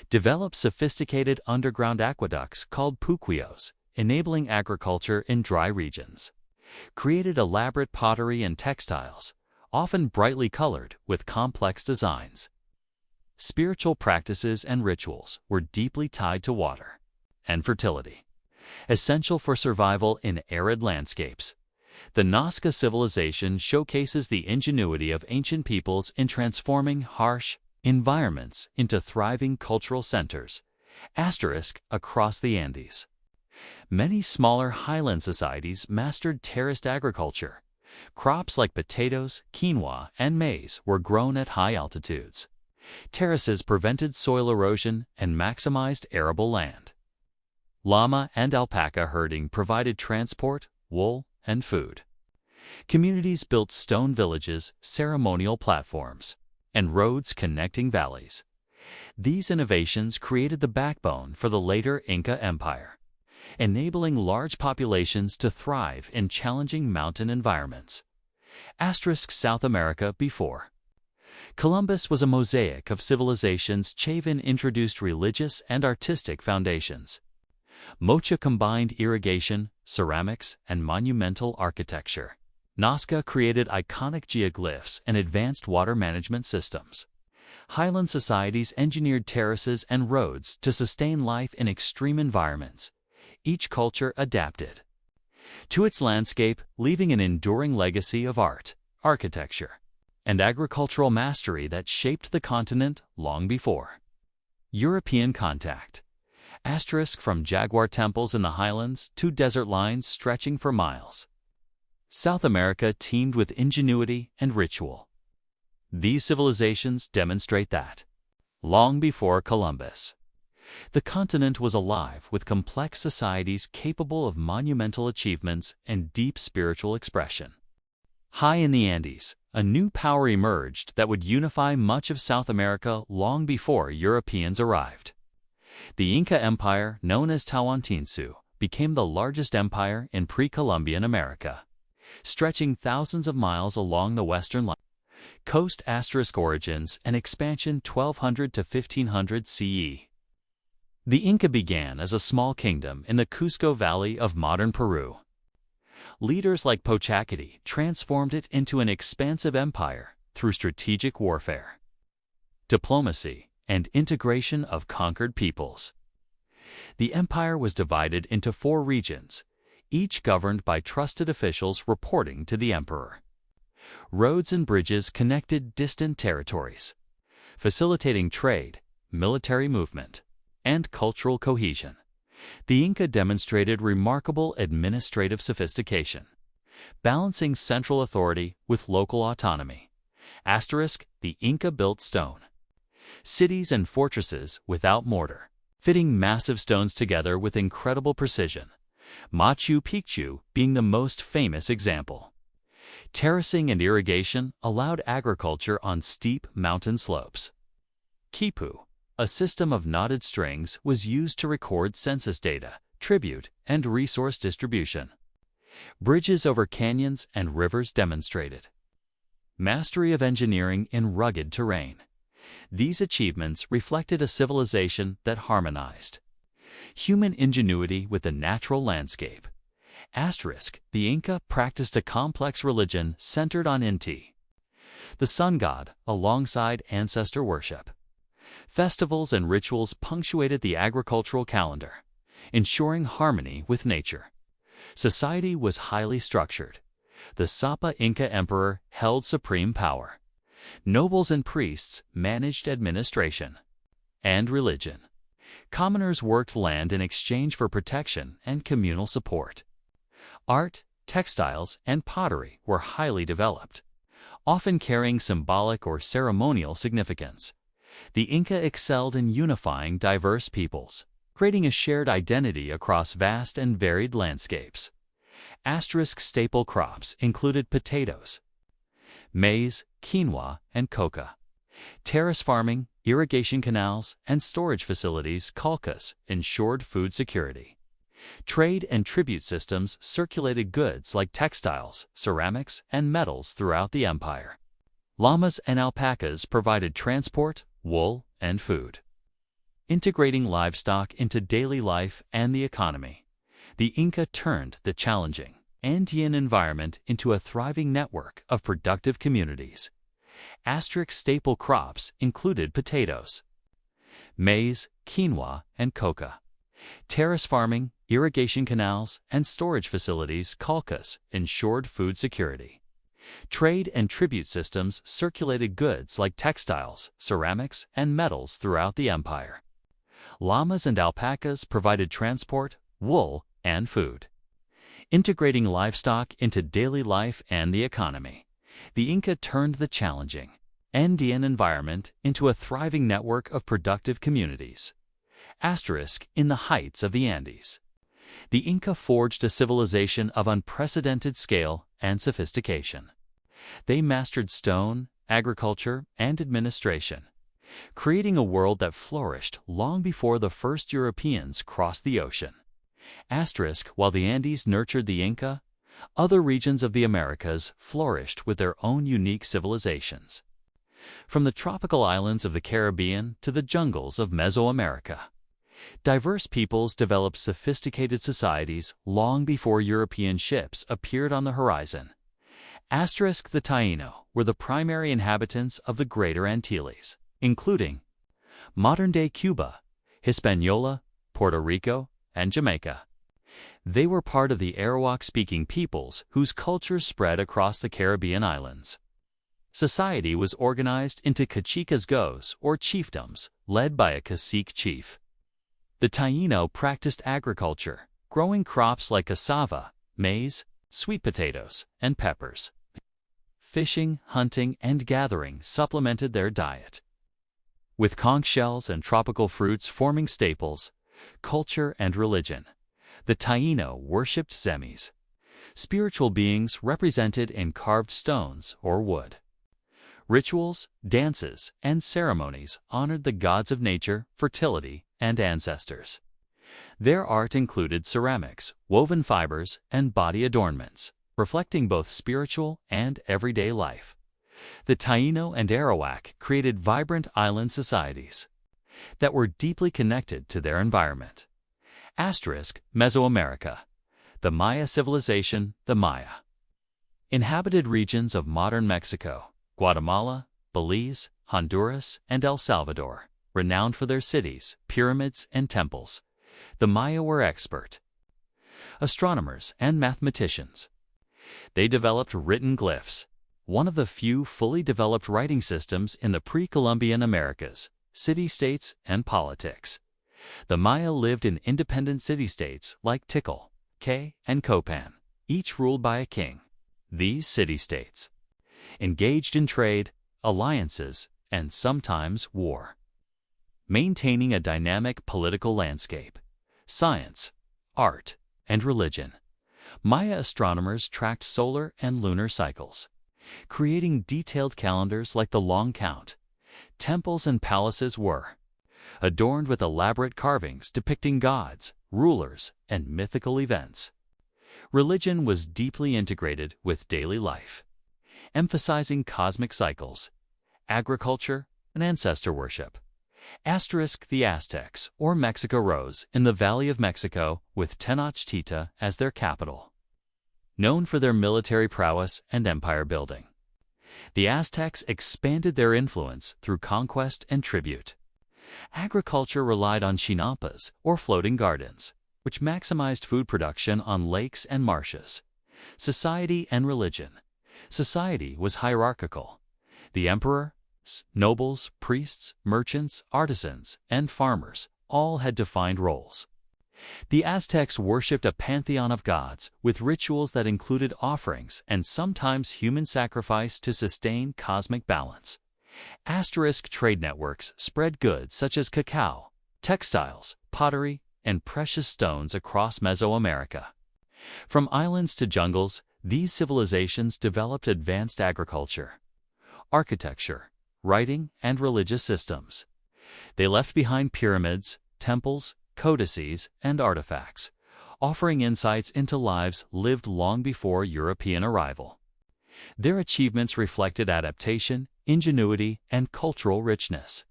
Developed sophisticated underground aqueducts called puquios, enabling agriculture in dry regions. Created elaborate pottery and textiles, often brightly colored with complex designs. Spiritual practices and rituals were deeply tied to water and fertility, essential for survival in arid landscapes. The Nazca civilization showcases the ingenuity of ancient peoples in transforming harsh environments into thriving cultural centers, across the Andes. Many smaller highland societies mastered terraced agriculture. Crops like potatoes, quinoa, and maize were grown at high altitudes. Terraces prevented soil erosion and maximized arable land. Llama and alpaca herding provided transport, wool, and food. Communities built stone villages, ceremonial platforms, and roads connecting valleys. These innovations created the backbone for the later Inca Empire, enabling large populations to thrive in challenging mountain environments. South America before Columbus was a mosaic of civilizations. Chavin introduced religious and artistic foundations. Mocha combined irrigation, ceramics, and monumental architecture. Nazca created iconic geoglyphs and advanced water management systems. Highland societies engineered terraces and roads to sustain life in extreme environments. Each culture adapted to its landscape, leaving an enduring legacy of art, architecture, and agricultural mastery that shaped the continent long before European contact. From jaguar temples in the highlands to desert lines stretching for miles. South America teemed with ingenuity and ritual. These civilizations demonstrate that, long before Columbus, the continent was alive with complex societies capable of monumental achievements and deep spiritual expression. High in the Andes, a new power emerged that would unify much of South America long before Europeans arrived. The Inca Empire, known as Tawantinsuyu, became the largest empire in pre-Columbian America, stretching thousands of miles along the western coast. Origins and expansion 1200 to 1500 CE. The Inca began as a small kingdom in the Cusco Valley of modern Peru. Leaders like Pochacity transformed it into an expansive empire through strategic warfare, diplomacy, and integration of conquered peoples. The empire was divided into 4 regions, each governed by trusted officials reporting to the emperor. Roads and bridges connected distant territories, facilitating trade, military movement, and cultural cohesion. The Inca demonstrated remarkable administrative sophistication, balancing central authority with local autonomy. The Inca built stone cities and fortresses without mortar, fitting massive stones together with incredible precision, Machu Picchu being the most famous example. Terracing and irrigation allowed agriculture on steep mountain slopes. Quipu, a system of knotted strings, was used to record census data, tribute, and resource distribution. Bridges over canyons and rivers demonstrated mastery of engineering in rugged terrain. These achievements reflected a civilization that harmonized human ingenuity with the natural landscape. The Inca practiced a complex religion centered on Inti, the sun god, alongside ancestor worship. Festivals and rituals punctuated the agricultural calendar, ensuring harmony with nature. Society was highly structured. The Sapa Inca emperor held supreme power. Nobles and priests managed administration and religion. Commoners worked land in exchange for protection and communal support. Art, textiles, and pottery were highly developed, often carrying symbolic or ceremonial significance. The Inca excelled in unifying diverse peoples, creating a shared identity across vast and varied landscapes. Staple crops included potatoes, maize, quinoa, and coca. Terrace farming, irrigation canals, and storage facilities (calcas) ensured food security. Trade and tribute systems circulated goods like textiles, ceramics, and metals throughout the empire. Llamas and alpacas provided transport, wool, and food. Integrating livestock into daily life and the economy, the Inca turned the challenging Andean environment into a thriving network of productive communities. Staple crops included potatoes, maize, quinoa, and coca. Terrace farming, irrigation canals, and storage facilities (calcas) ensured food security. Trade and tribute systems circulated goods like textiles, ceramics, and metals throughout the empire. Llamas and alpacas provided transport, wool, and food. Integrating livestock into daily life and the economy, the Inca turned the challenging Andean environment into a thriving network of productive communities. In the heights of the Andes, the Inca forged a civilization of unprecedented scale and sophistication. They mastered stone, agriculture, and administration, creating a world that flourished long before the first Europeans crossed the ocean. While the Andes nurtured the Inca, other regions of the Americas flourished with their own unique civilizations. From the tropical islands of the Caribbean to the jungles of Mesoamerica, diverse peoples developed sophisticated societies long before European ships appeared on the horizon. The Taíno were the primary inhabitants of the Greater Antilles, including modern-day Cuba, Hispaniola, Puerto Rico, and Jamaica. They were part of the Arawak-speaking peoples whose cultures spread across the Caribbean islands. Society was organized into caciquezgos, or chiefdoms, led by a cacique chief. The Taíno practiced agriculture, growing crops like cassava, maize, sweet potatoes, and peppers. Fishing, hunting, and gathering supplemented their diet, with conch shells and tropical fruits forming staples. Culture and religion. The Taíno worshipped semis, spiritual beings represented in carved stones or wood. Rituals, dances, and ceremonies honored the gods of nature, fertility, and ancestors. Their art included ceramics, woven fibers, and body adornments, reflecting both spiritual and everyday life. The Taíno and Arawak created vibrant island societies that were deeply connected to their environment. Mesoamerica. The Maya civilization, the Maya. Inhabited regions of modern Mexico, Guatemala, Belize, Honduras, and El Salvador, renowned for their cities, pyramids, and temples. The Maya were expert astronomers and mathematicians. They developed written glyphs, one of the few fully developed writing systems in the pre-Columbian Americas, city-states, and politics. The Maya lived in independent city-states like Tikal, and Copan, each ruled by a king. These city-states engaged in trade, alliances, and sometimes war, maintaining a dynamic political landscape. Science, art, and religion. Maya astronomers tracked solar and lunar cycles, creating detailed calendars like the Long Count. Temples and palaces were adorned with elaborate carvings depicting gods, rulers, and mythical events. Religion was deeply integrated with daily life, emphasizing cosmic cycles, agriculture, and ancestor worship. The Aztecs, or Mexico, rose in the Valley of Mexico with Tenochtitlan as their capital. Known for their military prowess and empire building, the Aztecs expanded their influence through conquest and tribute. Agriculture relied on chinampas, or floating gardens, which maximized food production on lakes and marshes. Society and religion. Society was hierarchical. The emperor, nobles, priests, merchants, artisans, and farmers all had defined roles. The Aztecs worshipped a pantheon of gods with rituals that included offerings and sometimes human sacrifice to sustain cosmic balance. Trade networks spread goods such as cacao, textiles, pottery, and precious stones across Mesoamerica. From islands to jungles, these civilizations developed advanced agriculture, architecture, writing, and religious systems. They left behind pyramids, temples, codices, and artifacts, offering insights into lives lived long before European arrival. Their achievements reflected adaptation, ingenuity, and cultural richness,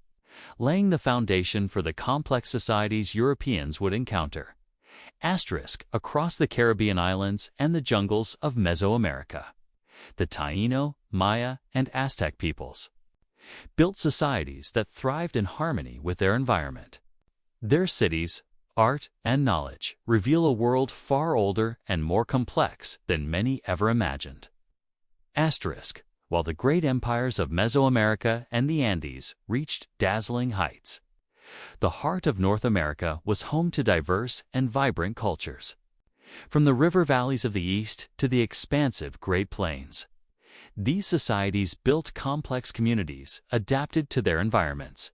laying the foundation for the complex societies Europeans would encounter. Across the Caribbean islands and the jungles of Mesoamerica, the Taíno, Maya, and Aztec peoples built societies that thrived in harmony with their environment. Their cities, art, and knowledge reveal a world far older and more complex than many ever imagined. While the great empires of Mesoamerica and the Andes reached dazzling heights, the heart of North America was home to diverse and vibrant cultures. From the river valleys of the East to the expansive Great Plains, these societies built complex communities adapted to their environments.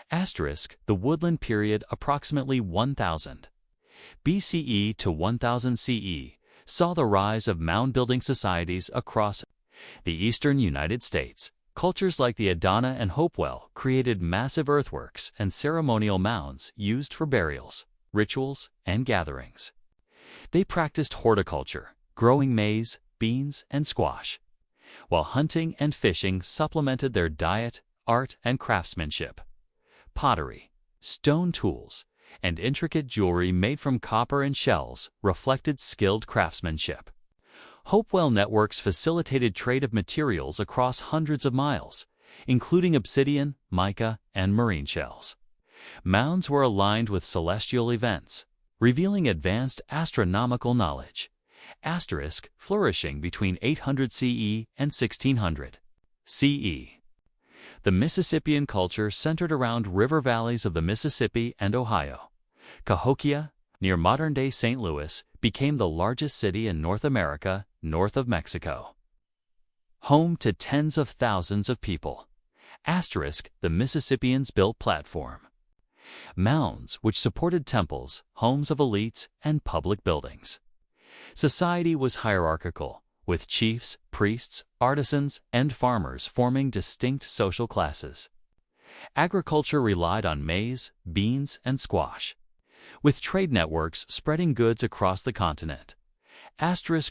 The woodland period, approximately 1000 BCE to 1000 CE, saw the rise of mound-building societies across the eastern United States. Cultures like the Adana and Hopewell created massive earthworks and ceremonial mounds used for burials, rituals, and gatherings. They practiced horticulture, growing maize, beans, and squash, while hunting and fishing supplemented their diet, art, and craftsmanship. Pottery, stone tools, and intricate jewelry made from copper and shells reflected skilled craftsmanship. Hopewell networks facilitated trade of materials across hundreds of miles, including obsidian, mica, and marine shells. Mounds were aligned with celestial events, revealing advanced astronomical knowledge. Flourishing between 800 CE and 1600 CE. The Mississippian culture centered around river valleys of the Mississippi and Ohio. Cahokia, near modern-day St. Louis, became the largest city in North America, north of Mexico. Home to tens of thousands of people. The Mississippians built platform mounds which supported temples, homes of elites, and public buildings. Society was hierarchical, with chiefs, priests, artisans, and farmers forming distinct social classes. Agriculture relied on maize, beans, and squash, with trade networks spreading goods across the continent.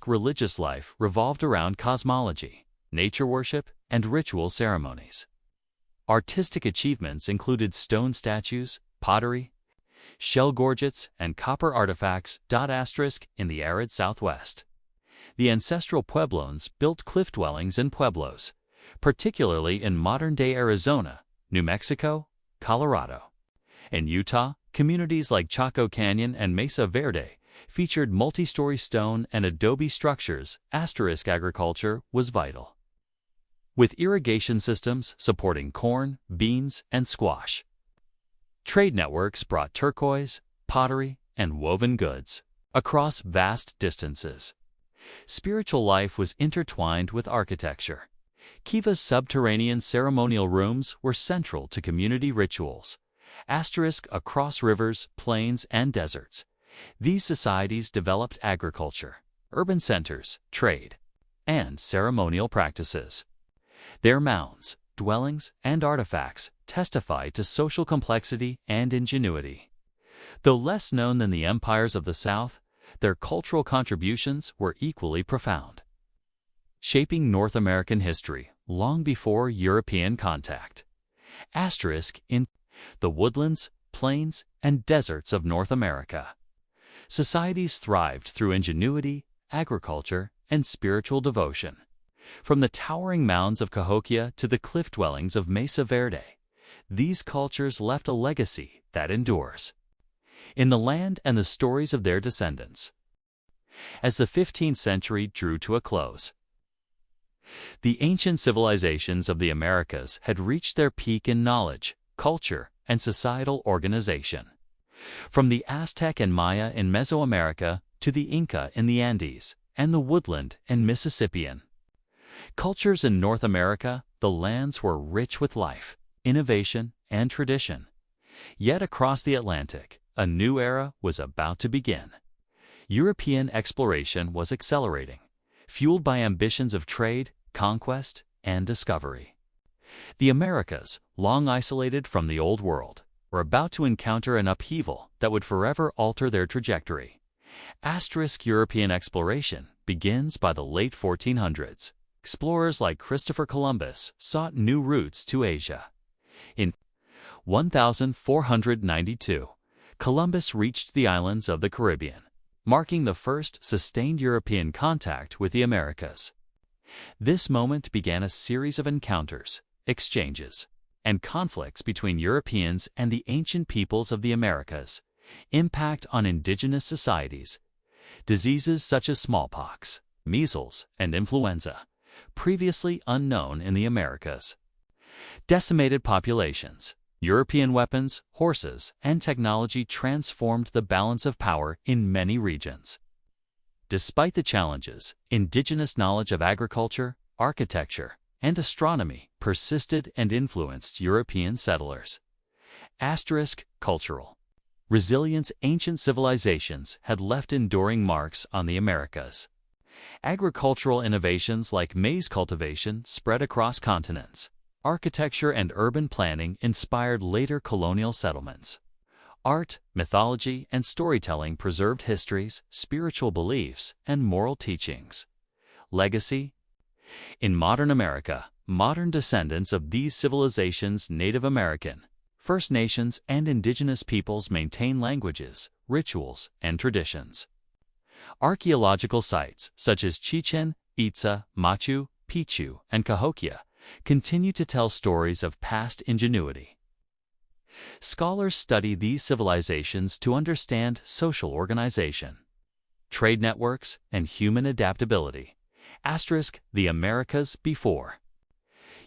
Religious life revolved around cosmology, nature worship, and ritual ceremonies. Artistic achievements included stone statues, pottery, shell gorgets, and copper artifacts. In the arid Southwest, the ancestral Pueblones built cliff dwellings and pueblos, particularly in modern-day Arizona, New Mexico, Colorado. In Utah, communities like Chaco Canyon and Mesa Verde featured multi-story stone and adobe structures. Agriculture was vital, with irrigation systems supporting corn, beans, and squash. Trade networks brought turquoise, pottery, and woven goods across vast distances. Spiritual life was intertwined with architecture. Kiva's subterranean ceremonial rooms were central to community rituals. Across rivers, plains, and deserts, these societies developed agriculture, urban centers, trade, and ceremonial practices. Their mounds, dwellings, and artifacts testify to social complexity and ingenuity. Though less known than the empires of the South, their cultural contributions were equally profound, shaping North American history long before European contact. In the woodlands, plains, and deserts of North America, societies thrived through ingenuity, agriculture, and spiritual devotion. From the towering mounds of Cahokia to the cliff dwellings of Mesa Verde, these cultures left a legacy that endures in the land and the stories of their descendants. As the 15th century drew to a close, the ancient civilizations of the Americas had reached their peak in knowledge, culture, and societal organization. From the Aztec and Maya in Mesoamerica to the Inca in the Andes and the woodland and Mississippian cultures in North America, the lands were rich with life, innovation, and tradition. Yet across the Atlantic, a new era was about to begin. European exploration was accelerating, fueled by ambitions of trade, conquest, and discovery. The Americas, long isolated from the Old World, were about to encounter an upheaval that would forever alter their trajectory. European exploration begins by the late 1400s. Explorers like Christopher Columbus sought new routes to Asia. In 1492, Columbus reached the islands of the Caribbean, marking the first sustained European contact with the Americas. This moment began a series of encounters, exchanges, and conflicts between Europeans and the ancient peoples of the Americas. Impact on indigenous societies. Diseases such as smallpox, measles, and influenza, previously unknown in the Americas. Decimated populations. European weapons, horses, and technology transformed the balance of power in many regions. Despite the challenges, indigenous knowledge of agriculture, architecture, and astronomy persisted and influenced European settlers. Cultural resilience. Ancient civilizations had left enduring marks on the Americas. Agricultural innovations like maize cultivation spread across continents. Architecture and urban planning inspired later colonial settlements. Art, mythology, and storytelling preserved histories, spiritual beliefs, and moral teachings. Legacy. In modern America, modern descendants of these civilizations, Native American, First Nations, and indigenous peoples maintain languages, rituals, and traditions. Archaeological sites such as Chichen Itza, Machu Picchu, and Cahokia continue to tell stories of past ingenuity. Scholars study these civilizations to understand social organization, trade networks, and human adaptability. The Americas before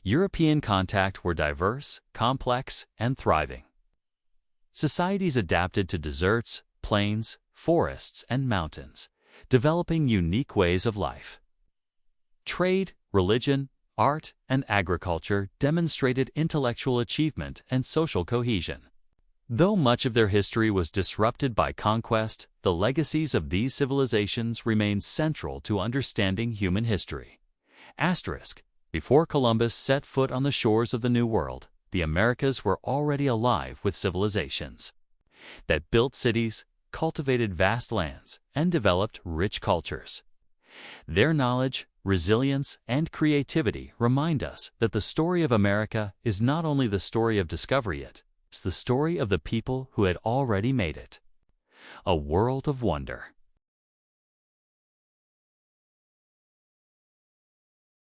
European contact were diverse, complex, and thriving. Societies adapted to deserts, plains, forests, and mountains, developing unique ways of life. Trade, religion, art, and agriculture demonstrated intellectual achievement and social cohesion. Though much of their history was disrupted by conquest, the legacies of these civilizations remain central to understanding human history. Before Columbus set foot on the shores of the New World, the Americas were already alive with civilizations that built cities, cultivated vast lands, and developed rich cultures. Their knowledge, resilience, and creativity remind us that the story of America is not only the story of discovery, it's the story of the people who had already made it. A world of wonder.